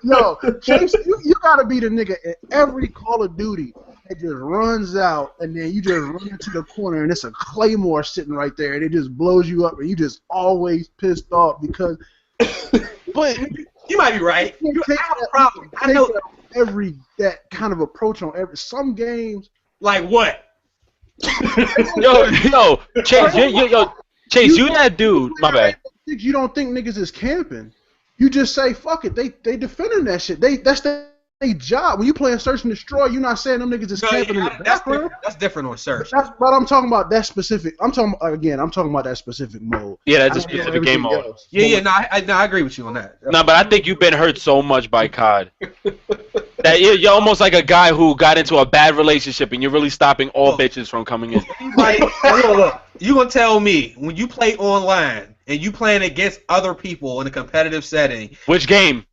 [SPEAKER 1] Yo, Chase, you gotta be the nigga in every Call of Duty that just runs out and then you just run into the corner and it's a claymore sitting right there and it just blows you up and you just always pissed off because.
[SPEAKER 3] But you might be right. You have a problem. I know
[SPEAKER 1] that kind of approach on some games.
[SPEAKER 3] Like what?
[SPEAKER 2] yo, Chase, Chase, you that dude. My bad.
[SPEAKER 1] You don't think niggas is camping. You just say fuck it. They defending that shit. That's their job. When you playing Search and Destroy, you're not saying them niggas is camping in the background.
[SPEAKER 3] That's different on Search.
[SPEAKER 1] But I'm talking about that specific. I'm talking about that specific mode.
[SPEAKER 2] Yeah, that's a specific game mode.
[SPEAKER 3] Else. Yeah. No, I agree with you on that.
[SPEAKER 2] No, but I think you've been hurt so much by COD that you're almost like a guy who got into a bad relationship and you're really stopping all bitches from coming in.
[SPEAKER 3] Look, you gonna tell me when you play online and you playing against other people in a competitive setting?
[SPEAKER 2] Which game?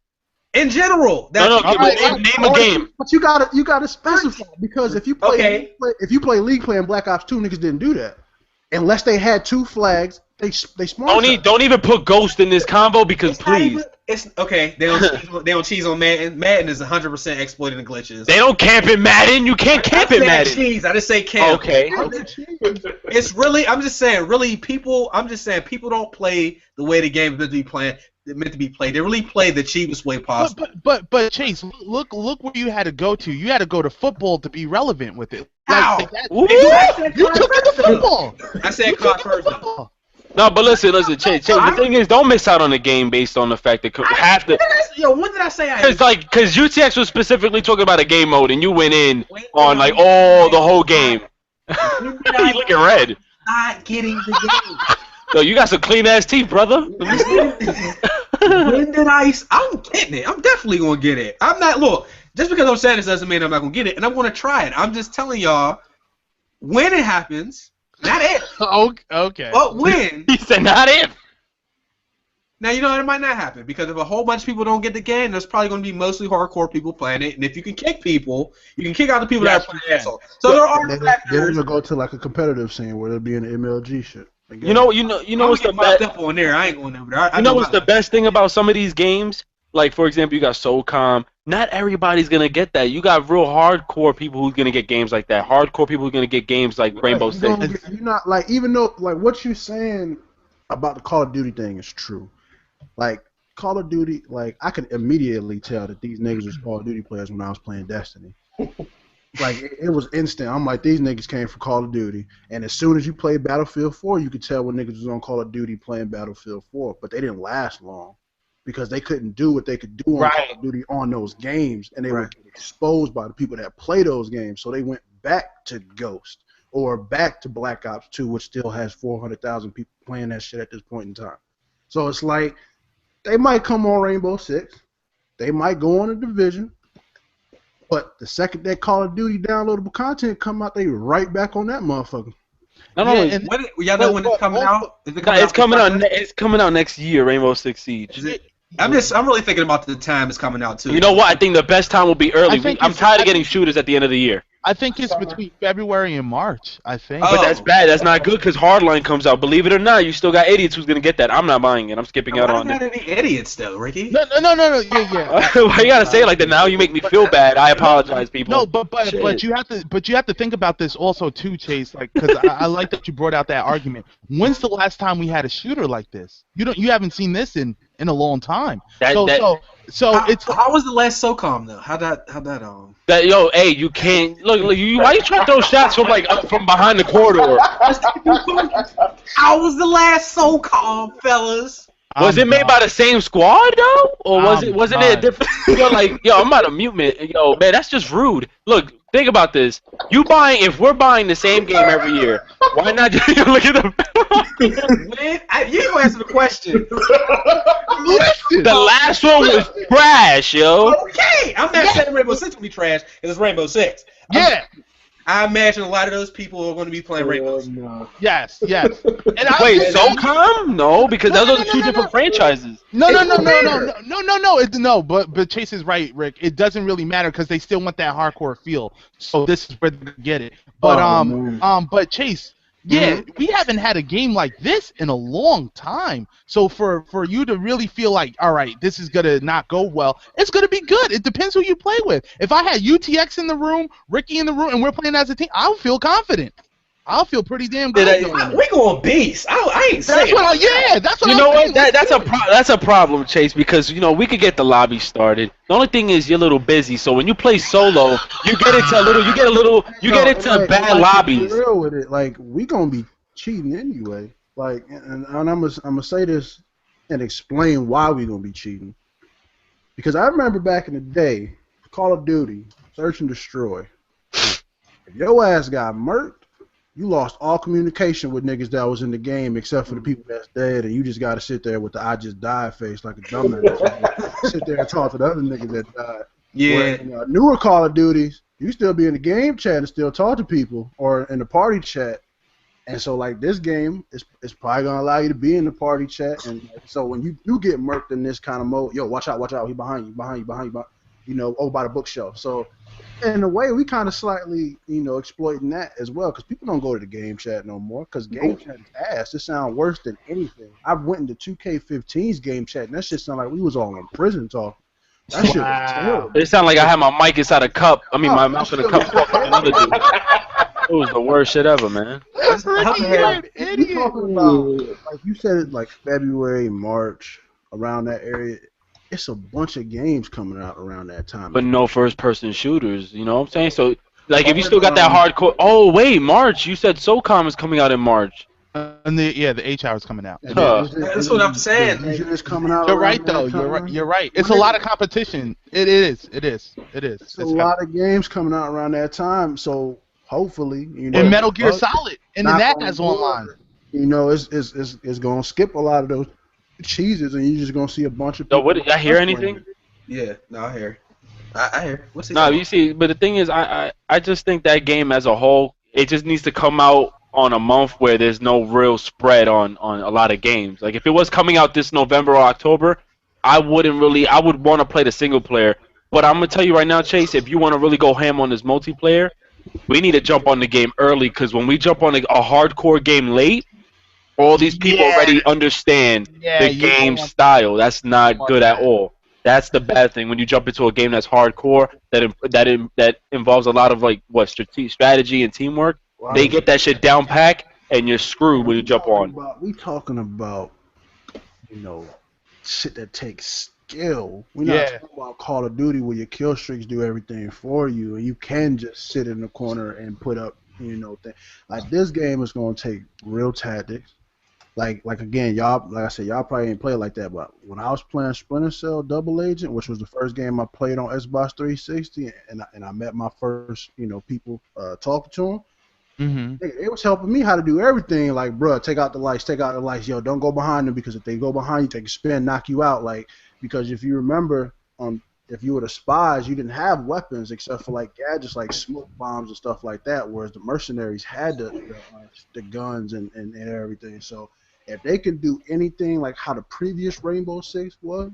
[SPEAKER 3] In general,
[SPEAKER 2] name a game.
[SPEAKER 1] But you gotta specify because if you play League playing Black Ops 2, niggas didn't do that unless they had two flags. They spawned.
[SPEAKER 2] Don't even put Ghost in this combo because please.
[SPEAKER 3] It's okay. They don't cheese on Madden. Madden is 100% exploiting the glitches.
[SPEAKER 2] They don't camp in Madden. You can't camp in Madden.
[SPEAKER 3] Cheese. I just say camp.
[SPEAKER 2] Okay.
[SPEAKER 3] It's really. I'm just saying. Really, people. I'm just saying. People don't play the way the game is meant to be played. Meant to be played. They really play the cheapest way possible.
[SPEAKER 4] But Chase, look where you had to go to. You had to go to football to be relevant with it.
[SPEAKER 3] How?
[SPEAKER 4] You took it to football.
[SPEAKER 3] I said COD first.
[SPEAKER 2] No, but listen, Chase. The thing is, don't miss out on the game based on the fact that have to.
[SPEAKER 3] When did I say I?
[SPEAKER 2] Because UTX was specifically talking about a game mode, and you went in on like the whole game. You looking red.
[SPEAKER 3] Not getting the game.
[SPEAKER 2] Yo, you got some clean ass teeth, brother.
[SPEAKER 3] When did I'm getting it. I'm definitely gonna get it. I'm not. Look, just because I'm saying this doesn't mean I'm not gonna get it, and I'm gonna try it. I'm just telling y'all when it happens. Not if.
[SPEAKER 4] Okay.
[SPEAKER 3] But when.
[SPEAKER 2] He said not if.
[SPEAKER 3] Now, you know, it might not happen, because if a whole bunch of people don't get the game, there's probably going to be mostly hardcore people playing it, and if you can kick people, you can kick out the people that are playing it. So there are factors.
[SPEAKER 1] They're gonna go to like a competitive scene where they'll be in the MLG shit.
[SPEAKER 2] You know what's the best?
[SPEAKER 3] Up on there. I ain't going over there.
[SPEAKER 2] You know what's the best thing about some of these games? Like, for example, you got SOCOM. Not everybody's going to get that. You got real hardcore people who's going to get games like that. Hardcore people who's going to get games like Rainbow Six.
[SPEAKER 1] You're not, like, even though, like, what you're saying about the Call of Duty thing is true. Like, Call of Duty, like, I could immediately tell that these niggas was Call of Duty players when I was playing Destiny. Like, it was instant. I'm like, these niggas came from Call of Duty. And as soon as you played Battlefield 4, you could tell when niggas was on Call of Duty playing Battlefield 4. But they didn't last long because they couldn't do what they could do on Call of Duty on those games. And they were exposed by the people that play those games. So they went back to Ghost or back to Black Ops 2, which still has 400,000 people playing that shit at this point in time. So it's like, they might come on Rainbow Six. They might go on a Division. But the second that Call of Duty downloadable content come out, they right back on that motherfucker.
[SPEAKER 2] Not only,
[SPEAKER 3] y'all know when it's coming out?
[SPEAKER 2] It's coming out next year, Rainbow Six Siege.
[SPEAKER 3] I'm really thinking about the time it's coming out too.
[SPEAKER 2] You know what? I think the best time will be early. I'm tired of getting shooters at the end of the year.
[SPEAKER 4] I think it's between February and March. I think.
[SPEAKER 2] But that's bad. That's not good because Hardline comes out. Believe it or not, you still got idiots who's gonna get that. I'm not buying it. I'm skipping out on
[SPEAKER 3] Why
[SPEAKER 2] it.
[SPEAKER 3] not any idiots though, Ricky?
[SPEAKER 4] No. Yeah.
[SPEAKER 2] Why you gotta say it like that? Now you make me feel bad. I apologize, people.
[SPEAKER 4] No, but you have to think about this also too, Chase. Like, because I like that you brought out that argument. When's the last time we had a shooter like this? You haven't seen this in a long time. So
[SPEAKER 3] How was the last SOCOM though? How that
[SPEAKER 2] Yo, hey, you can't look. Why you trying to throw shots from from behind the corridor?
[SPEAKER 3] How was the last SOCOM, fellas?
[SPEAKER 2] Was it made by the same squad though, or wasn't it different? I'm about to mute man. Yo, man, that's just rude. Look, think about this. If we're buying the same game every year, why not just look at the?
[SPEAKER 3] You gonna answer the question.
[SPEAKER 4] Listen.
[SPEAKER 2] The last one was trash, yo.
[SPEAKER 3] Okay, I'm not saying Rainbow Six will be trash. It's Rainbow Six.
[SPEAKER 4] Yeah.
[SPEAKER 3] I imagine a lot of those people are going to be playing Rainbow Six.
[SPEAKER 4] Yes. And
[SPEAKER 2] Wait, SOCOM? No, because those are two different franchises.
[SPEAKER 4] No. But Chase is right, Rick. It doesn't really matter because they still want that hardcore feel. So this is where they get it. But but Chase, we haven't had a game like this in a long time. So for you to really feel like, all right, this is gonna not go well, it's gonna be good. It depends who you play with. If I had UTX in the room, Ricky in the room, and we're playing as a team, I'll feel confident. I'll feel pretty damn good.
[SPEAKER 3] We going beast. I ain't saying.
[SPEAKER 4] That's what
[SPEAKER 2] you know what? That's a problem, Chase, because we could get the lobby started. The only thing is you're a little busy, so when you play solo, you get into bad lobbies.
[SPEAKER 1] Be real with it, like we gonna be cheating anyway. Like, and I'm gonna say this and explain why we gonna be cheating. Because I remember back in the day, Call of Duty, Search and Destroy. If your ass got murked, you lost all communication with niggas that was in the game except for the people that's dead, and you just got to sit there with the I just died face like a dumbass. Sit there and talk to the other niggas that died.
[SPEAKER 3] Yeah.
[SPEAKER 1] Where in, newer Call of Duties, you still be in the game chat and still talk to people or in the party chat. And so, like, this game is probably going to allow you to be in the party chat. And so when you do get murked in this kind of mode, yo, watch out, he behind you, over by the bookshelf. So in a way, we kind of slightly, exploiting that as well, because people don't go to the game chat no more, because game chat is ass. It sounds worse than anything. I went into 2K15's game chat, and that shit sounded like we was all in prison talking. That shit was terrible.
[SPEAKER 2] It sounded like I had my mic inside a cup. I mean, my mouth in a cup. Another dude. It was the worst shit ever, man.
[SPEAKER 1] You talking about, like you said, it like February, March, around that area. It's a bunch of games coming out around that time.
[SPEAKER 2] But no first-person shooters, you know what I'm saying? So, like, if you still got that hardcore... Oh, wait, March. You said SOCOM is coming out in March.
[SPEAKER 4] And the H-Hour is coming out.
[SPEAKER 3] That's what I'm saying.
[SPEAKER 1] Coming out
[SPEAKER 4] You're right, though. You're right. It's a lot of competition. It is.
[SPEAKER 1] It's a lot of games coming out around that time, so hopefully,
[SPEAKER 4] And Metal Gear Solid. And then that has online.
[SPEAKER 1] It's going to skip a lot of those cheeses, and you're just gonna see a bunch of people.
[SPEAKER 2] So, did I hear anything?
[SPEAKER 3] Yeah, no, I hear. I hear. What's it?
[SPEAKER 2] No, you see, but the thing is, I just think that game as a whole, it just needs to come out on a month where there's no real spread on a lot of games. Like if it was coming out this November or October, I would want to play the single player. But I'm gonna tell you right now, Chase, if you want to really go ham on this multiplayer, we need to jump on the game early, because when we jump on a hardcore game late, all these people already understand the game style. That's not good at all. That's the bad thing when you jump into a game that's hardcore, that involves a lot of strategy and teamwork. Wow. They get that shit down pack, and you're screwed when you jump on.
[SPEAKER 1] We talking about shit that takes skill. We're not talking about Call of Duty where your kill streaks do everything for you, and you can just sit in the corner and put up things. Like this game is gonna take real tactics. Like again, y'all, like I said, y'all probably ain't play like that, but when I was playing Splinter Cell Double Agent, which was the first game I played on Xbox 360, and I met my first, people talking to them, it was helping me how to do everything. Like, bruh, take out the lights, yo, don't go behind them, because if they go behind you, they can spin, knock you out. Like, because if you remember, if you were the spies, you didn't have weapons except for like gadgets like smoke bombs and stuff like that, whereas the mercenaries had the guns and everything. So if they can do anything like how the previous Rainbow Six was,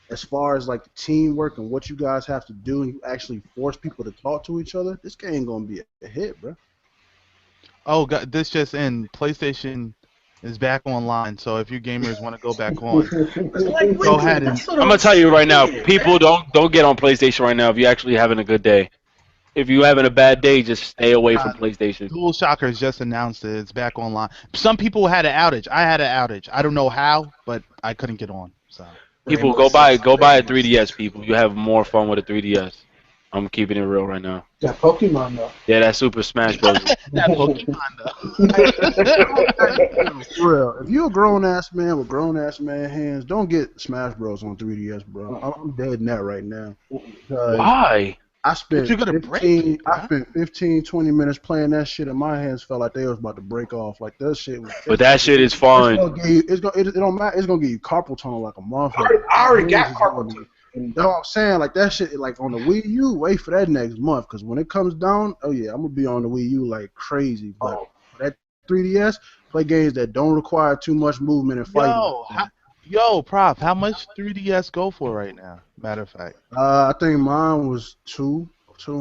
[SPEAKER 1] as far as like the teamwork and what you guys have to do, and you actually force people to talk to each other, this game gonna be a hit, bro.
[SPEAKER 4] Oh, God, this just in. PlayStation is back online, so if you gamers want to go back on, go ahead and.
[SPEAKER 2] I'm gonna tell you right now, people don't get on PlayStation right now if you're actually having a good day. If you're having a bad day, just stay away from PlayStation.
[SPEAKER 4] DualShockers just announced it. It's back online. Some people had an outage. I had an outage. I don't know how, but I couldn't get on. So
[SPEAKER 2] People go buy a 3DS. People, you have more fun with a 3DS. I'm keeping it real right now.
[SPEAKER 5] That Pokemon though.
[SPEAKER 2] Yeah, that Super Smash Bros.
[SPEAKER 4] that Pokemon though.
[SPEAKER 1] For real, if you're a grown ass man with grown ass man hands, don't get Smash Bros on 3DS, bro. I'm dead in that right now.
[SPEAKER 2] Why?
[SPEAKER 1] I spent
[SPEAKER 4] You're gonna
[SPEAKER 1] 15, I spent 15, 20 minutes playing that shit, and my hands felt like they was about to break off. Like that shit was.
[SPEAKER 2] But that shit is fun.
[SPEAKER 1] It don't matter. It's gonna give you carpal tunnel like a motherfucker.
[SPEAKER 5] I already got carpal tunnel.
[SPEAKER 1] That's what I'm saying. Like that shit, like on the Wii U, wait for that next month, because when it comes down, oh yeah, I'm gonna be on the Wii U like crazy. But that 3DS, play games that don't require too much movement and fighting.
[SPEAKER 4] Yo, Prof, how much 3DS go for right now? Matter of fact.
[SPEAKER 1] I think mine was 200.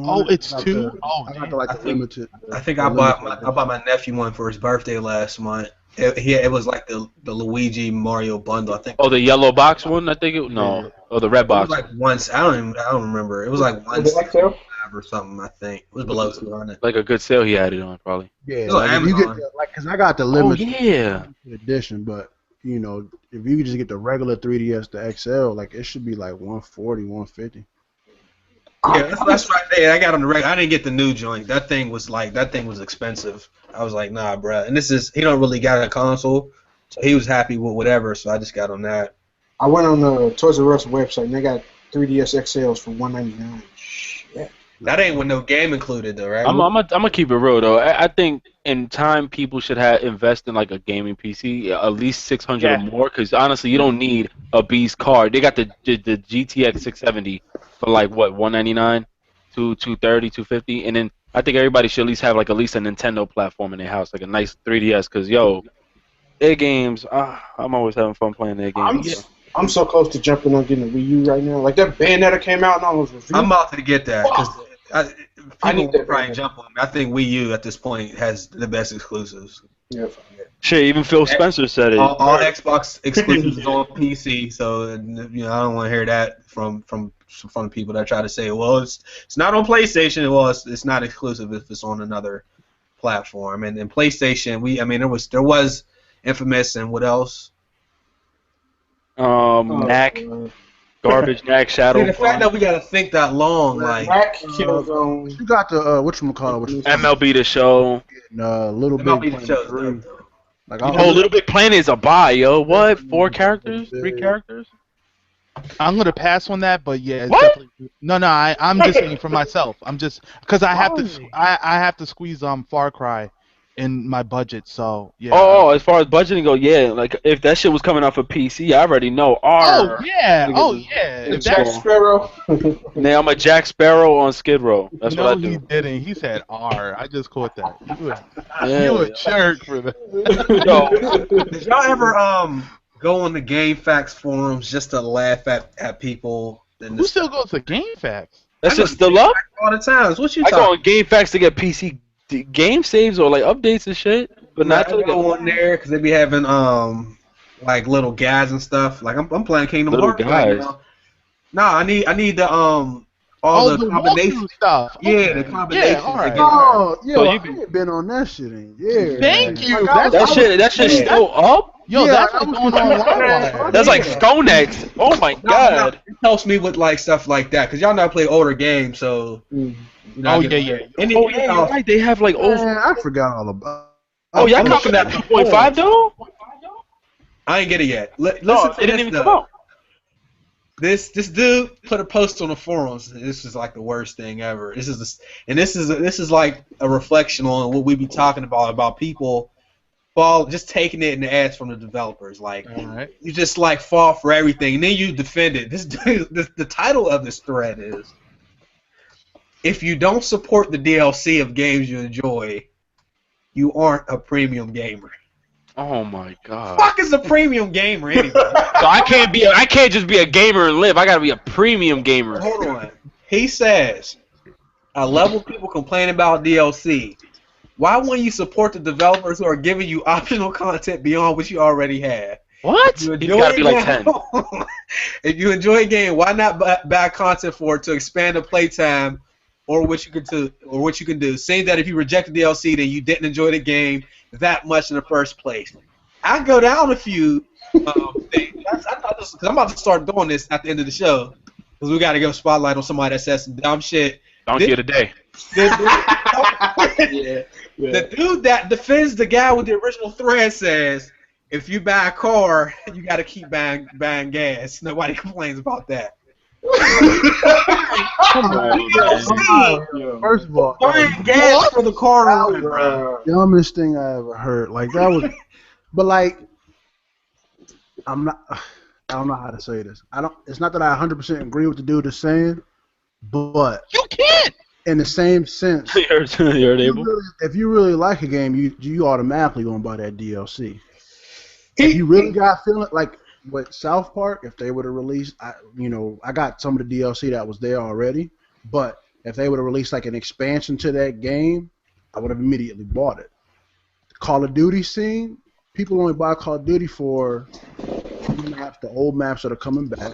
[SPEAKER 4] Oh, it's two.
[SPEAKER 1] I got the limited.
[SPEAKER 3] I think I bought my nephew one for his birthday last month. It was like the Luigi Mario bundle. I think.
[SPEAKER 2] Oh, the yellow box one. I think it. No. Oh, the red
[SPEAKER 3] It
[SPEAKER 2] box.
[SPEAKER 3] was like once. I don't remember. It was like once or something. I think it was below 200.
[SPEAKER 2] Like a good sale he had it on, probably.
[SPEAKER 1] Yeah,
[SPEAKER 3] So
[SPEAKER 1] like if you get because I got the limited
[SPEAKER 2] yeah.
[SPEAKER 1] edition, but you know, if you just get the regular 3DS, the XL, like it should be like 140, 150.
[SPEAKER 3] Yeah, that's right there. I got on the regular. I didn't get the new joint. That thing was expensive. I was like, nah, bruh. And he don't really got a console, so he was happy with whatever. So I just got on that.
[SPEAKER 5] I went on the Toys R Us website and they got 3DS XLs for $199. Shit.
[SPEAKER 3] That ain't with no game included though, right?
[SPEAKER 2] I'm gonna keep it real though. I think in time people should invest in like a gaming PC, at least 600 or more. Because honestly, you don't need a beast card. They got the GTX 670 for like what 199, 230, 250, and then I think everybody should at least have like at least a Nintendo platform in their house, like a nice 3DS. Because their games, I'm always having fun playing their games.
[SPEAKER 5] I'm so close to jumping on getting a Wii U right now. Like that Bayonetta came out and all those reviews.
[SPEAKER 3] I'm about to get that because
[SPEAKER 5] I need
[SPEAKER 3] people
[SPEAKER 5] that
[SPEAKER 3] probably jump on me. I think Wii U at this point has the best exclusives.
[SPEAKER 5] Yeah.
[SPEAKER 2] Shit, even Phil Spencer said it.
[SPEAKER 3] All Xbox exclusives is on PC, so I don't want to hear that from some people that try to say, well, it's not on PlayStation. Well, it's not exclusive if it's on another platform. And in PlayStation, there was Infamous and what else?
[SPEAKER 2] Knack, garbage, Knack, Shadow.
[SPEAKER 3] The fact that we gotta think that long, like
[SPEAKER 1] you got the whatchamacallit,
[SPEAKER 2] MLB The Show,
[SPEAKER 1] Little Big
[SPEAKER 3] MLB The Show.
[SPEAKER 1] 3. Like,
[SPEAKER 2] Little Big Planet is a buy, yo. What? 4 characters? 3 characters?
[SPEAKER 4] I'm gonna pass on that, but yeah. It's
[SPEAKER 2] What?
[SPEAKER 4] definitely, no, I'm just saying for myself. I'm just because I have to squeeze Far Cry in my budget, so yeah.
[SPEAKER 2] Oh, as far as budgeting go, yeah. Like if that shit was coming off a PC, I already know.
[SPEAKER 4] Oh yeah.
[SPEAKER 5] Jack Sparrow.
[SPEAKER 2] Now I'm a Jack Sparrow on Skid Row. That's what I do.
[SPEAKER 4] No, he didn't. He said R. I just caught that.
[SPEAKER 2] Yeah.
[SPEAKER 4] You a jerk for that.
[SPEAKER 3] Yo, did y'all ever go on the GameFAQs forums just to laugh at people?
[SPEAKER 4] Who still goes to GameFAQs?
[SPEAKER 2] That's just still up?
[SPEAKER 3] All the times. What you
[SPEAKER 2] I go
[SPEAKER 3] talking?
[SPEAKER 2] on GameFAQs to get PC game saves or like updates and shit, but not to
[SPEAKER 3] go on there because they be having like little guys and stuff. Like I'm playing Kingdom Hearts.
[SPEAKER 2] Guys.
[SPEAKER 3] I need the all the combination
[SPEAKER 4] stuff.
[SPEAKER 3] Yeah, the combination.
[SPEAKER 4] Yeah, all right.
[SPEAKER 1] Oh, yeah,
[SPEAKER 2] So
[SPEAKER 1] I ain't been on that shit in years.
[SPEAKER 4] Thank you.
[SPEAKER 2] That shit still up?
[SPEAKER 4] Yo,
[SPEAKER 1] Yeah,
[SPEAKER 4] that's
[SPEAKER 1] I
[SPEAKER 4] what's
[SPEAKER 1] was-
[SPEAKER 4] going on.
[SPEAKER 2] That's like StoneX. Oh my god.
[SPEAKER 3] It helps me with like stuff like that because y'all know I play older games, so.
[SPEAKER 4] Oh yeah.
[SPEAKER 2] Oh yeah, you're right. They have like
[SPEAKER 1] Man, I forgot all about.
[SPEAKER 2] Oh, y'all counting that 2.5 though?
[SPEAKER 3] I ain't get it yet.
[SPEAKER 2] No,
[SPEAKER 3] Listen to
[SPEAKER 2] it didn't
[SPEAKER 3] this,
[SPEAKER 2] even
[SPEAKER 3] though.
[SPEAKER 2] come out.
[SPEAKER 3] This dude put a post on the forums. This is like the worst thing ever. This is like a reflection on what we be talking about people just taking it in the ass from the developers. Like you just like fall for everything, and then you defend it. The title of this thread is, if you don't support the DLC of games you enjoy, you aren't a premium gamer.
[SPEAKER 2] Oh my god.
[SPEAKER 3] Fuck is a premium gamer anyway?
[SPEAKER 2] So I can't just be a gamer and live. I gotta be a premium gamer.
[SPEAKER 3] Hold on. He says, "A level people complain about DLC. Why wouldn't you support the developers who are giving you optional content beyond what you already have?
[SPEAKER 2] What?
[SPEAKER 3] If you
[SPEAKER 2] He's
[SPEAKER 3] enjoy
[SPEAKER 2] gotta be
[SPEAKER 3] a
[SPEAKER 2] like
[SPEAKER 3] game-
[SPEAKER 2] 10.
[SPEAKER 3] If you enjoy a game, why not buy content for it to expand the playtime, or what you can do? Saying that if you reject the DLC, then you didn't enjoy the game that much in the first place." I go down a few things. I thought this, because I'm about to start doing this at the end of the show, because we got to go spotlight on somebody that says some dumb shit.
[SPEAKER 2] Donkey of the day.
[SPEAKER 3] The dude that defends the guy with the original thread says, if you buy a car, you got to keep buying gas. Nobody complains about that.
[SPEAKER 1] Come on, man. First of all,
[SPEAKER 3] Buying gas for the car run, bro.
[SPEAKER 1] dumbest thing I ever heard. Like that was, but like, I don't know how to say this. It's not that I 100% agree with the dude is saying, but
[SPEAKER 4] You can't.
[SPEAKER 1] in the same sense, if you really like a game, you automatically gonna buy that DLC. If you really got feeling like with South Park, if they would have released, I got some of the DLC that was there already, but if they would have released like an expansion to that game, I would have immediately bought it. Call of Duty scene, people only buy Call of Duty for the old maps that are coming back,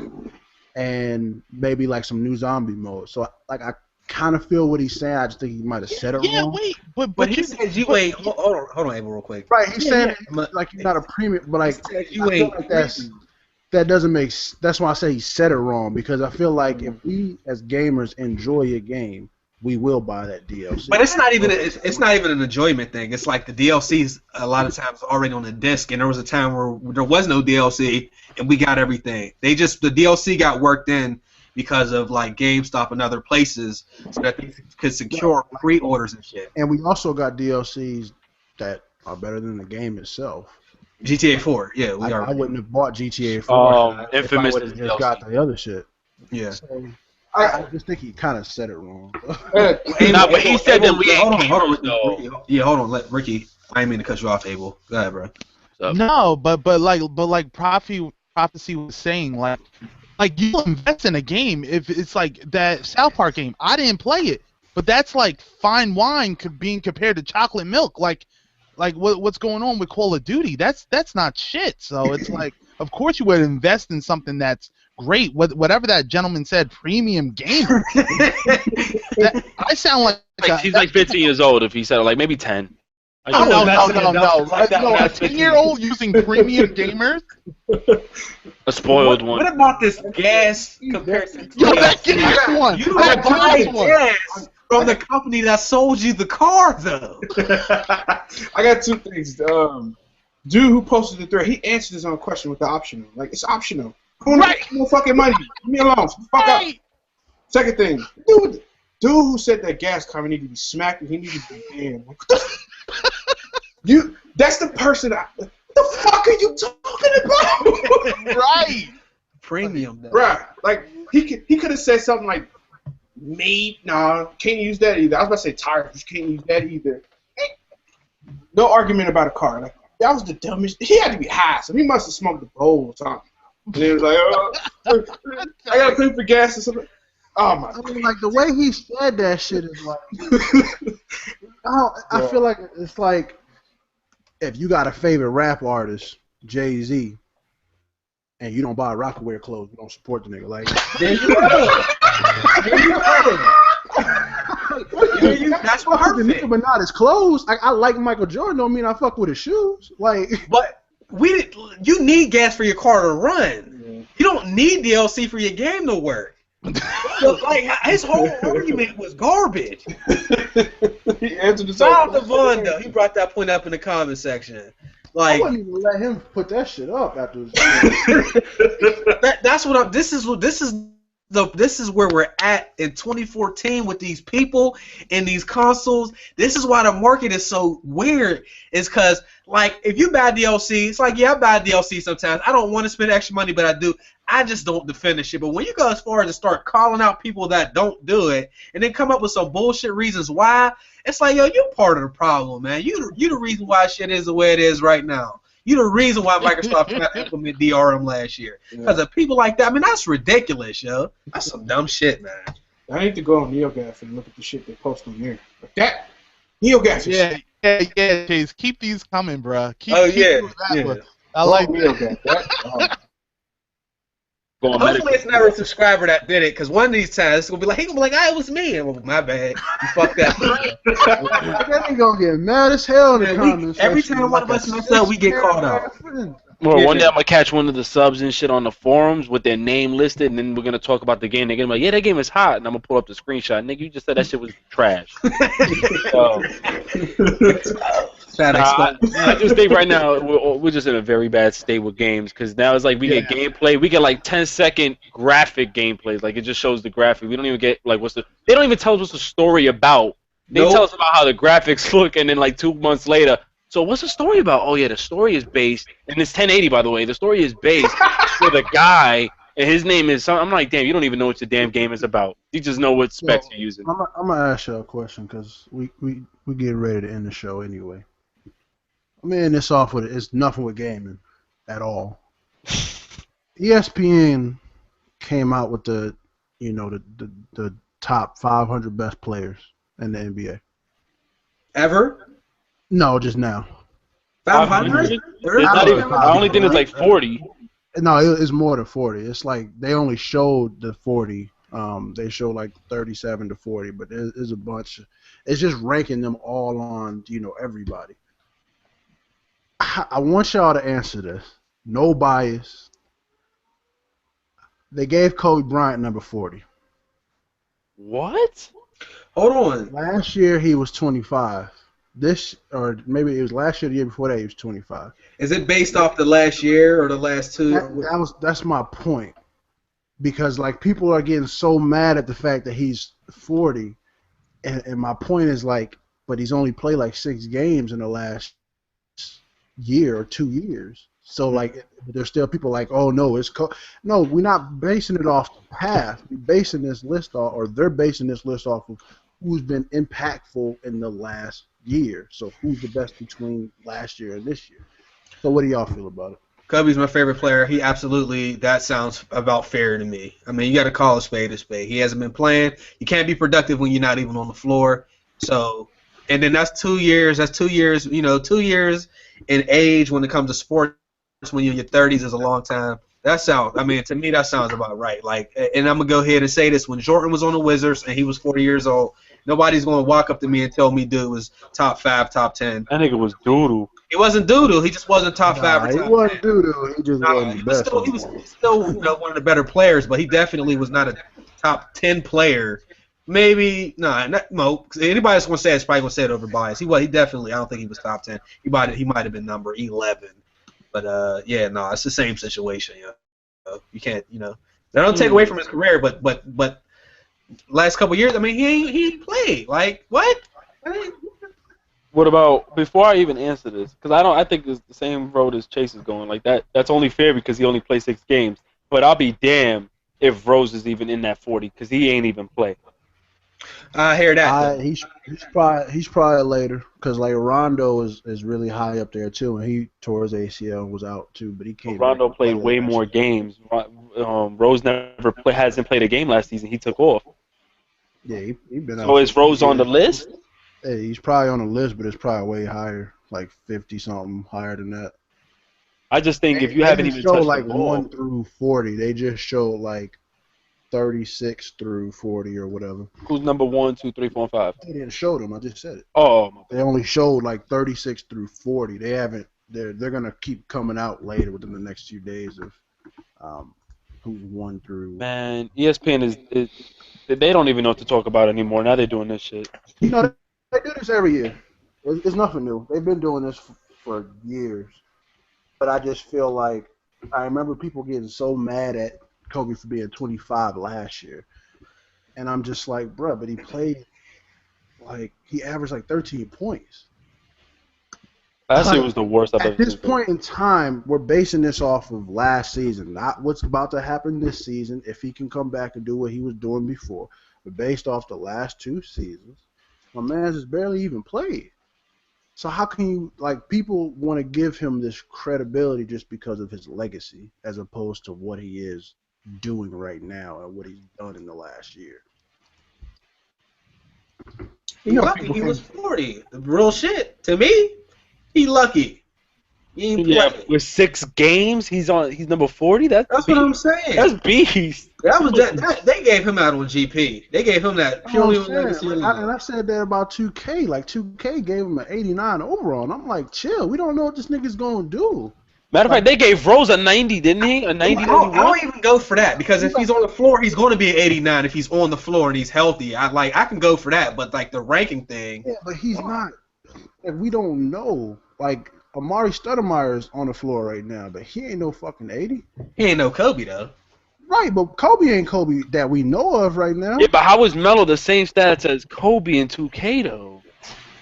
[SPEAKER 1] and maybe like some new zombie mode. So like I kind of feel what he's saying. I just think he might have said it wrong.
[SPEAKER 4] Wait,
[SPEAKER 3] But he says you ain't. Hold on, Abel, real quick.
[SPEAKER 1] Right, he's saying like you're not a premium, but like
[SPEAKER 3] You
[SPEAKER 1] I feel
[SPEAKER 3] ain't.
[SPEAKER 1] like that doesn't make. That's why I say he said it wrong, because I feel like if we as gamers enjoy a game, we will buy that DLC.
[SPEAKER 3] But it's not even an enjoyment thing. It's like the DLC's a lot of times already on the disc, and there was a time where there was no DLC and we got everything. The DLC got worked in because of like GameStop and other places, so that they could secure pre-orders and shit.
[SPEAKER 1] And we also got DLCs that are better than the game itself.
[SPEAKER 3] GTA 4, yeah,
[SPEAKER 1] I wouldn't have bought GTA 4 if I
[SPEAKER 2] Infamous
[SPEAKER 1] would have just got the other shit.
[SPEAKER 3] Yeah.
[SPEAKER 1] So, I just think he kind of said it wrong.
[SPEAKER 2] Nah, but he said that we ain't gamers, though.
[SPEAKER 3] Yeah, hold on, let Ricky. I didn't mean to cut you off, Abel. Go ahead, bro.
[SPEAKER 4] No, but like Prophecy was saying, like you invest in a game if it's like that South Park game. I didn't play it, but that's like fine wine being compared to chocolate milk. Like what's going on with Call of Duty? That's not shit. So it's like, of course you would invest in something that's great. Whatever that gentleman said, premium gamer. I sound like
[SPEAKER 2] he's like 15 years old. If he said it, like maybe 10.
[SPEAKER 4] No. A 10-year-old using premium gamers.
[SPEAKER 2] A spoiled one.
[SPEAKER 3] What about this gas comparison?
[SPEAKER 4] Yo, that gas one.
[SPEAKER 3] You don't buy gas from the company that sold you the car, though.
[SPEAKER 5] I got two things. Dude who posted the thread, he answered his own question with the optional. Like, it's optional. I don't
[SPEAKER 4] Right.
[SPEAKER 5] no fucking money. Leave me alone. Fuck up. Second thing, dude who said that gas car needed to be smacked and he needed to be banned. Like, what the that's the person. What the fuck are you talking about?
[SPEAKER 4] Right.
[SPEAKER 3] Premium, though.
[SPEAKER 5] Right. Like, he could have said something like, can't use that either. I was about to say tires, can't use that either. No argument about a car. Like, that was the dumbest. He had to be high, so he must have smoked a bowl or something. And he was like, I gotta pay for gas or something. Oh my god.
[SPEAKER 1] I mean, like the way he said that shit is like, I feel like it's like if you got a favorite rap artist, Jay-Z, and you don't buy Rockaware clothes, you don't support the nigga. Like,
[SPEAKER 3] That's what hurt
[SPEAKER 1] the
[SPEAKER 3] me.
[SPEAKER 1] nigga, but not his clothes. I like Michael Jordan. Don't mean I fuck with his shoes. Like,
[SPEAKER 3] But you need gas for your car to run. You don't need DLC for your game to work. So, like, his whole argument was garbage.
[SPEAKER 5] He answered his
[SPEAKER 3] Shout out
[SPEAKER 5] own
[SPEAKER 3] to Von, though. He brought that point up in the comment section.
[SPEAKER 1] I
[SPEAKER 3] Like,
[SPEAKER 1] wouldn't even let him put that shit up after.
[SPEAKER 3] that's what I'm. This is where we're at in 2014 with these people and these consoles. This is why the market is so weird. Is because, like, if you buy DLC, it's like, yeah, I buy DLC sometimes. I don't want to spend extra money, but I do. I just don't defend the shit. But when you go as far as to start calling out people that don't do it and then come up with some bullshit reasons why, it's like, yo, you're part of the problem, man. You the reason why shit is the way it is right now. You the reason why Microsoft tried to implement DRM last year. Because of people like that. I mean, that's ridiculous, yo. That's some dumb shit, man.
[SPEAKER 5] I need to go on NeoGaf and look at the shit they post on there. Like that. NeoGaf is
[SPEAKER 4] Yeah, Chase. Keep these coming, bro. Keep
[SPEAKER 3] yeah.
[SPEAKER 4] doing that one. I like that.
[SPEAKER 5] NeoGaf.
[SPEAKER 3] Hopefully it's never a subscriber that did it, because one of these times it's gonna be like, he gonna be like, it was me. And my bad. You fucked that.
[SPEAKER 1] That ain't gonna get mad as hell in the comments.
[SPEAKER 3] Every time one of us mess up, we get called out.
[SPEAKER 2] Well, one day I'm gonna catch one of the subs and shit on the forums with their name listed, and then we're gonna talk about the game. They're gonna be like, "Yeah, that game is hot," and I'm gonna pull up the screenshot. Nigga, you just said that shit was trash. So, I just think right now we're just in a very bad state with games, because now it's like we get gameplay, we get like 10-second graphic gameplays, like it just shows the graphic. We don't even get like they don't even tell us what's the story about. They tell us about how the graphics look, and then like 2 months later. So what's the story about? Oh yeah, the story is based, and it's 1080 by the way. The story is based with a guy, and his name is. I'm like, damn, you don't even know what the damn game is about. You just know what specs you're using.
[SPEAKER 1] I'm gonna ask you a question, because we get ready to end the show anyway. I'm gonna end this off with it's nothing with gaming at all. ESPN came out with the top 500 best players in the NBA.
[SPEAKER 3] Ever?
[SPEAKER 1] No, just now.
[SPEAKER 3] 500?
[SPEAKER 2] I only think it's like 40.
[SPEAKER 1] No, it's more than 40. It's like they only showed the 40. They show like 37 to 40, but there's a bunch. It's just ranking them all on, everybody. I want y'all to answer this. No bias. They gave Kobe Bryant number 40.
[SPEAKER 2] What?
[SPEAKER 3] Hold on.
[SPEAKER 1] Last year he was 25. Or maybe it was last year, the year before that, he was 25.
[SPEAKER 3] Is it based off the last year or the last two?
[SPEAKER 1] That's my point. Because like people are getting so mad at the fact that he's 40, and my point is like, but he's only played like 6 games in the last year or 2 years. So like, there's still people like, oh no, no, we're not basing it off the past. We're basing this list off, or they're basing this list off of who's been impactful in the last year. So who's the best between last year and this year? So what do y'all feel about it?
[SPEAKER 3] Kobe's my favorite player. He absolutely, that sounds about fair to me. I mean, you got to call a spade a spade. He hasn't been playing. You can't be productive when you're not even on the floor. So, and then that's 2 years. That's 2 years, 2 years in age when it comes to sports when you're in your 30s is a long time. To me, that sounds about right. Like, and I'm going to go ahead and say this. When Jordan was on the Wizards and he was 40 years old, nobody's going to walk up to me and tell me dude was top 5, top 10.
[SPEAKER 2] That nigga was doodoo.
[SPEAKER 3] He wasn't doodoo. He just wasn't top 5 or top 10.
[SPEAKER 1] He wasn't doodoo. He just wasn't the best.
[SPEAKER 3] He was still one of the better players, but he definitely was not a top 10 player. Maybe, not Mo. Anybody that's going to say it's probably going to say it over bias. He definitely, I don't think he was top 10. He might have been number 11. But, it's the same situation. You can't, that don't take away from his career, but last couple years, I mean, he ain't played. Like, what?
[SPEAKER 2] What about, before I even answer this, because I think it's the same road as Chase is going. Like, that's only fair because he only played 6 games. But I'll be damned if Rose is even in that 40, because he ain't even played.
[SPEAKER 3] I hear that.
[SPEAKER 1] He's probably later, because like Rondo is really high up there too, and he tore his ACL and was out too, but he came.
[SPEAKER 2] Rondo played way more games. Rose hasn't played a game last season. He took off.
[SPEAKER 1] Yeah, he been out.
[SPEAKER 2] So is Rose on the list?
[SPEAKER 1] Yeah, he's probably on the list, but it's probably way higher, like 50 something higher than that.
[SPEAKER 2] I just think if you haven't even touched
[SPEAKER 1] like
[SPEAKER 2] the ball,
[SPEAKER 1] 1 through 40, they just show like 36 through 40 or whatever.
[SPEAKER 2] Who's number 1, 2, 3, 4, and 5?
[SPEAKER 1] They didn't show them. I just said it.
[SPEAKER 2] Oh.
[SPEAKER 1] They only showed like 36 through 40. They haven't. They're gonna keep coming out later within the next few days of who's 1 through.
[SPEAKER 2] Man, ESPN is they don't even know what to talk about anymore. Now they're doing this shit.
[SPEAKER 1] They do this every year. It's nothing new. They've been doing this for years. But I just feel like I remember people getting so mad at Kobe for being 25 last year. And I'm just like, bruh, but he played, like, he averaged like 13 points.
[SPEAKER 2] Last year was the worst I've ever seen.
[SPEAKER 1] At this point in time, we're basing this off of last season, not what's about to happen this season, if he can come back and do what he was doing before. But based off the last 2 seasons, my man has barely even played. So how can you like people want to give him this credibility just because of his legacy, as opposed to what he is doing right now and what he's done in the last year?
[SPEAKER 3] He lucky he was 40. The real shit. To me, he lucky. He ain't play.
[SPEAKER 2] With 6 games, he's number 40. That's
[SPEAKER 3] what I'm saying.
[SPEAKER 2] That's beast.
[SPEAKER 3] They gave him out on GP. They gave him that purely on legacy.
[SPEAKER 1] And I said that about 2K. Like 2K gave him an 89 overall, and I'm like, chill. We don't know what this nigga's gonna do.
[SPEAKER 2] Matter of fact, they gave Rose a 90, didn't he? A 90.
[SPEAKER 3] I don't even go for that because if he's on the floor, he's going to be an 89. If he's on the floor and he's healthy, I can go for that. But like the ranking thing,
[SPEAKER 1] yeah, but he's not. Like, we don't know. Like Amari Stoudemire's on the floor right now, but he ain't no fucking 80.
[SPEAKER 3] He ain't no Kobe though.
[SPEAKER 1] Right, but Kobe ain't Kobe that we know of right now.
[SPEAKER 2] Yeah, but how is Melo the same stats as Kobe in 2K though?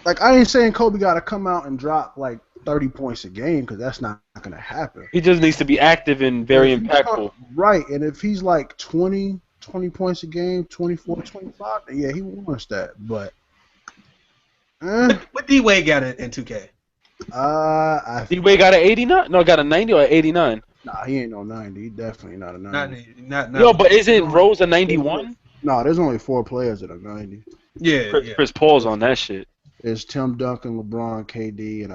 [SPEAKER 1] Like, I ain't saying Kobe got to come out and drop like 30 points a game, because that's not going to happen.
[SPEAKER 2] He just needs to be active and very impactful.
[SPEAKER 1] Right, and if he's like 20 points a game, 24, 25, yeah, he wants that. But
[SPEAKER 3] what D-Wade got in 2K?
[SPEAKER 2] D-Wade got an 89? No, got a 90 or an 89?
[SPEAKER 1] Nah, he ain't no 90. He definitely not a 90.
[SPEAKER 3] Not
[SPEAKER 2] Yo, but isn't Rose a 91?
[SPEAKER 1] No, there's only 4 players that are 90.
[SPEAKER 3] Yeah,
[SPEAKER 2] Chris Paul's on that shit.
[SPEAKER 1] It's Tim Duncan, LeBron, KD,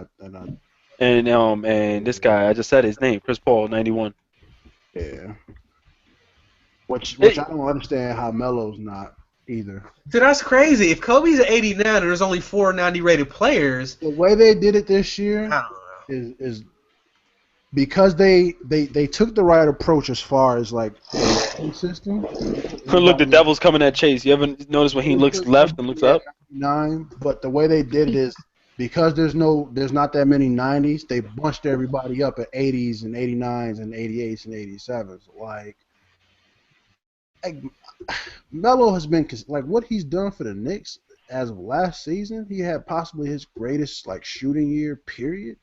[SPEAKER 2] and this guy, I just said his name, Chris Paul, 91.
[SPEAKER 1] Yeah. Which I don't understand how Melo's not either.
[SPEAKER 3] Dude, that's crazy. If Kobe's at 89 and there's only 4 90 rated players,
[SPEAKER 1] the way they did it this year,
[SPEAKER 3] I don't know.
[SPEAKER 1] is because they took the right approach as far as like the system.
[SPEAKER 2] Look, the devil's coming at Chase. You ever notice when he looks left and looks up?
[SPEAKER 1] 9, but the way they did it is because there's not that many 90s. They bunched everybody up at 80s and 89s and 88s and 87s. Like Melo has been like what he's done for the Knicks as of last season. He had possibly his greatest like shooting year period.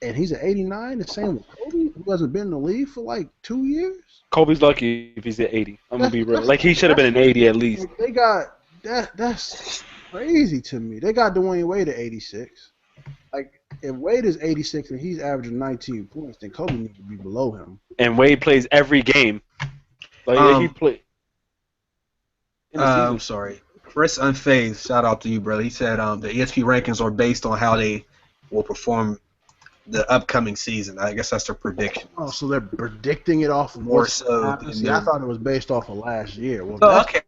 [SPEAKER 1] And he's at 89, the same with Kobe, who hasn't been in the league for like 2 years.
[SPEAKER 2] Kobe's lucky if he's at 80. I'm gonna be real. Like he should have been an 80 at least.
[SPEAKER 1] They got that's crazy to me. They got Dwayne Wade at 86. Like if Wade is 86 and he's averaging 19 points, then Kobe needs to be below him.
[SPEAKER 2] And Wade plays every game. Like he played.
[SPEAKER 3] I'm sorry. Chris Unfazed, shout out to you, brother. He said the ESP rankings are based on how they will perform the upcoming season. I guess that's their prediction.
[SPEAKER 1] Oh, so they're predicting it off of
[SPEAKER 3] more so.
[SPEAKER 1] See, I thought it was based off of last year. Well,
[SPEAKER 3] okay.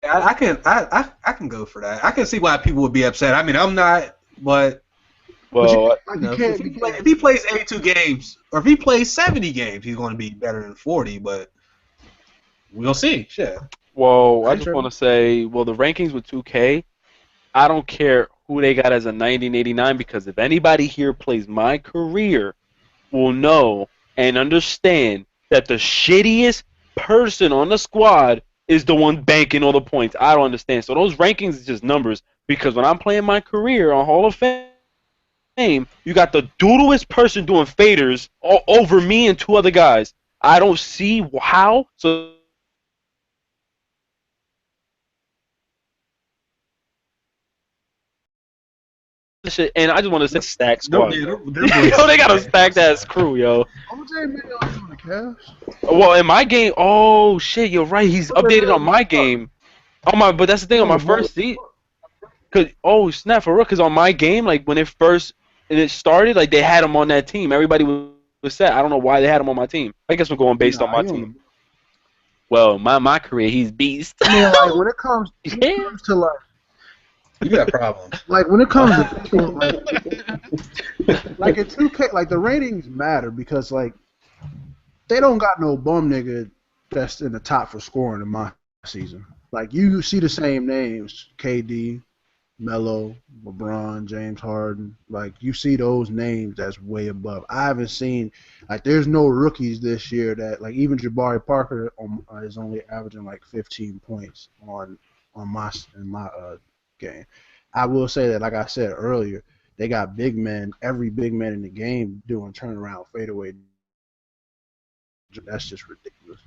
[SPEAKER 3] I can go for that. I can see why people would be upset. I mean, I'm not, but if he plays 82 games or if he plays 70 games, he's going to be better than 40. But we'll see. Shit.
[SPEAKER 2] Well, I just want to say, the rankings with 2K, I don't care who they got as a 90 and 89 because if anybody here plays my career will know and understand that the shittiest person on the squad is the one banking all the points. I don't understand. So those rankings is just numbers because when I'm playing my career on Hall of Fame, you got the doodlest person doing faders all over me and 2 other guys. I don't see how. So shit, and I just want to say stack squad. Yo, they got a stacked ass crew, yo. Well, in my game, oh shit, you're right. He's updated on my game. But that's the thing on my first seat. Cause snap for real. Cause on my game, like when it started, like they had him on that team. Everybody was set. I don't know why they had him on my team. I guess we're going based on my team. Well, my career, he's beast.
[SPEAKER 1] I mean, like when it comes to like.
[SPEAKER 3] You got problems.
[SPEAKER 1] Like when it comes to like in 2K, like the ratings matter because like they don't got no bum nigga that's in the top for scoring in my season. Like you see the same names, KD, Melo, LeBron, James Harden. Like you see those names that's way above. I haven't seen like there's no rookies this year that like even Jabari Parker is only averaging like 15 points in my game. I will say that, like I said earlier, they got big men, every big man in the game doing turnaround fadeaway. That's just ridiculous.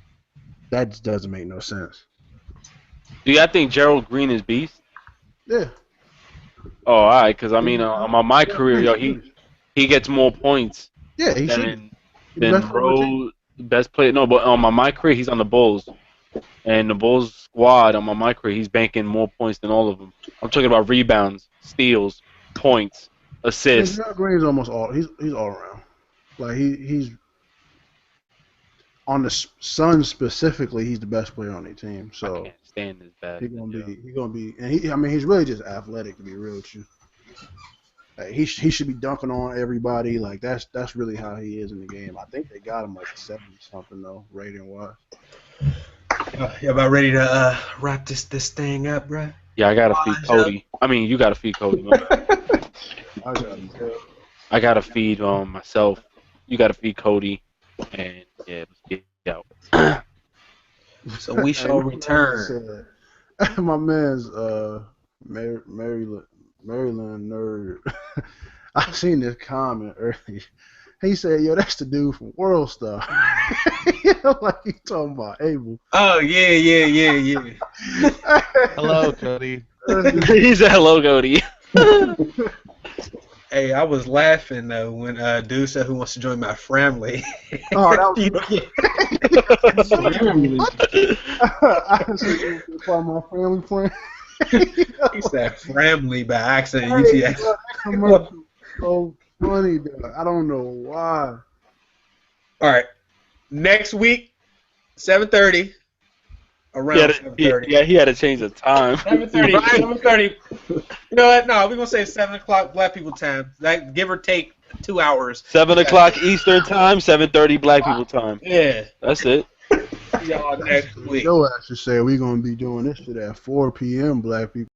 [SPEAKER 1] That just doesn't make no sense.
[SPEAKER 2] Do y'all think Gerald Green is beast?
[SPEAKER 1] Yeah.
[SPEAKER 2] Oh, all right. Because I mean, on my career, yo, he gets more points
[SPEAKER 1] Yeah, he should.
[SPEAKER 2] than
[SPEAKER 1] He's the best player on the team.
[SPEAKER 2] Rose, best player. No, but on my career, he's on the Bulls, and the Bulls squad on my career, he's banking more points than all of them. I'm talking about rebounds, steals, points, assists.
[SPEAKER 1] Green's almost all. He's all around. Like he's on the Suns specifically. He's the best player on their team.
[SPEAKER 2] I
[SPEAKER 1] So
[SPEAKER 2] can't stand this bad.
[SPEAKER 1] he's gonna be, and I mean, he's really just athletic to be real with you. Like, he should be dunking on everybody. Like that's really how he is in the game. I think they got him like 70 something though, rating wise.
[SPEAKER 3] You about ready to wrap this thing up, bro?
[SPEAKER 2] Yeah, I gotta feed Cody. I mean, you gotta feed Cody. I gotta feed myself. You gotta feed Cody, and yeah, let's get out.
[SPEAKER 3] So we shall return.
[SPEAKER 1] My man's Maryland nerd. I seen this comment earlier. He said, "Yo, that's the dude from World Star." Like he talking about Abel.
[SPEAKER 3] Oh yeah.
[SPEAKER 4] Hello, Cody.
[SPEAKER 2] He said, "Hello, Cody."
[SPEAKER 3] Hey, I was laughing though when dude said, "Who wants to join my family?"
[SPEAKER 1] Oh, that was I said, "You call my family friend."
[SPEAKER 3] He said "family" by accident.
[SPEAKER 1] Hey,
[SPEAKER 3] UTX.
[SPEAKER 1] that commercial so funny, though. I don't know why.
[SPEAKER 3] All right, next week, 7:30. Around 7:30.
[SPEAKER 2] Yeah, he had to change the time.
[SPEAKER 3] 7:30. 7:30. You know what? No, we're gonna say 7 o'clock Black people time. Like give or take 2 hours.
[SPEAKER 2] 7 o'clock Eastern time, 7:30 Black people time.
[SPEAKER 3] Yeah.
[SPEAKER 2] That's it.
[SPEAKER 3] See y'all next week.
[SPEAKER 1] Joe actually said we're gonna be doing this shit at 4 p.m. Black people.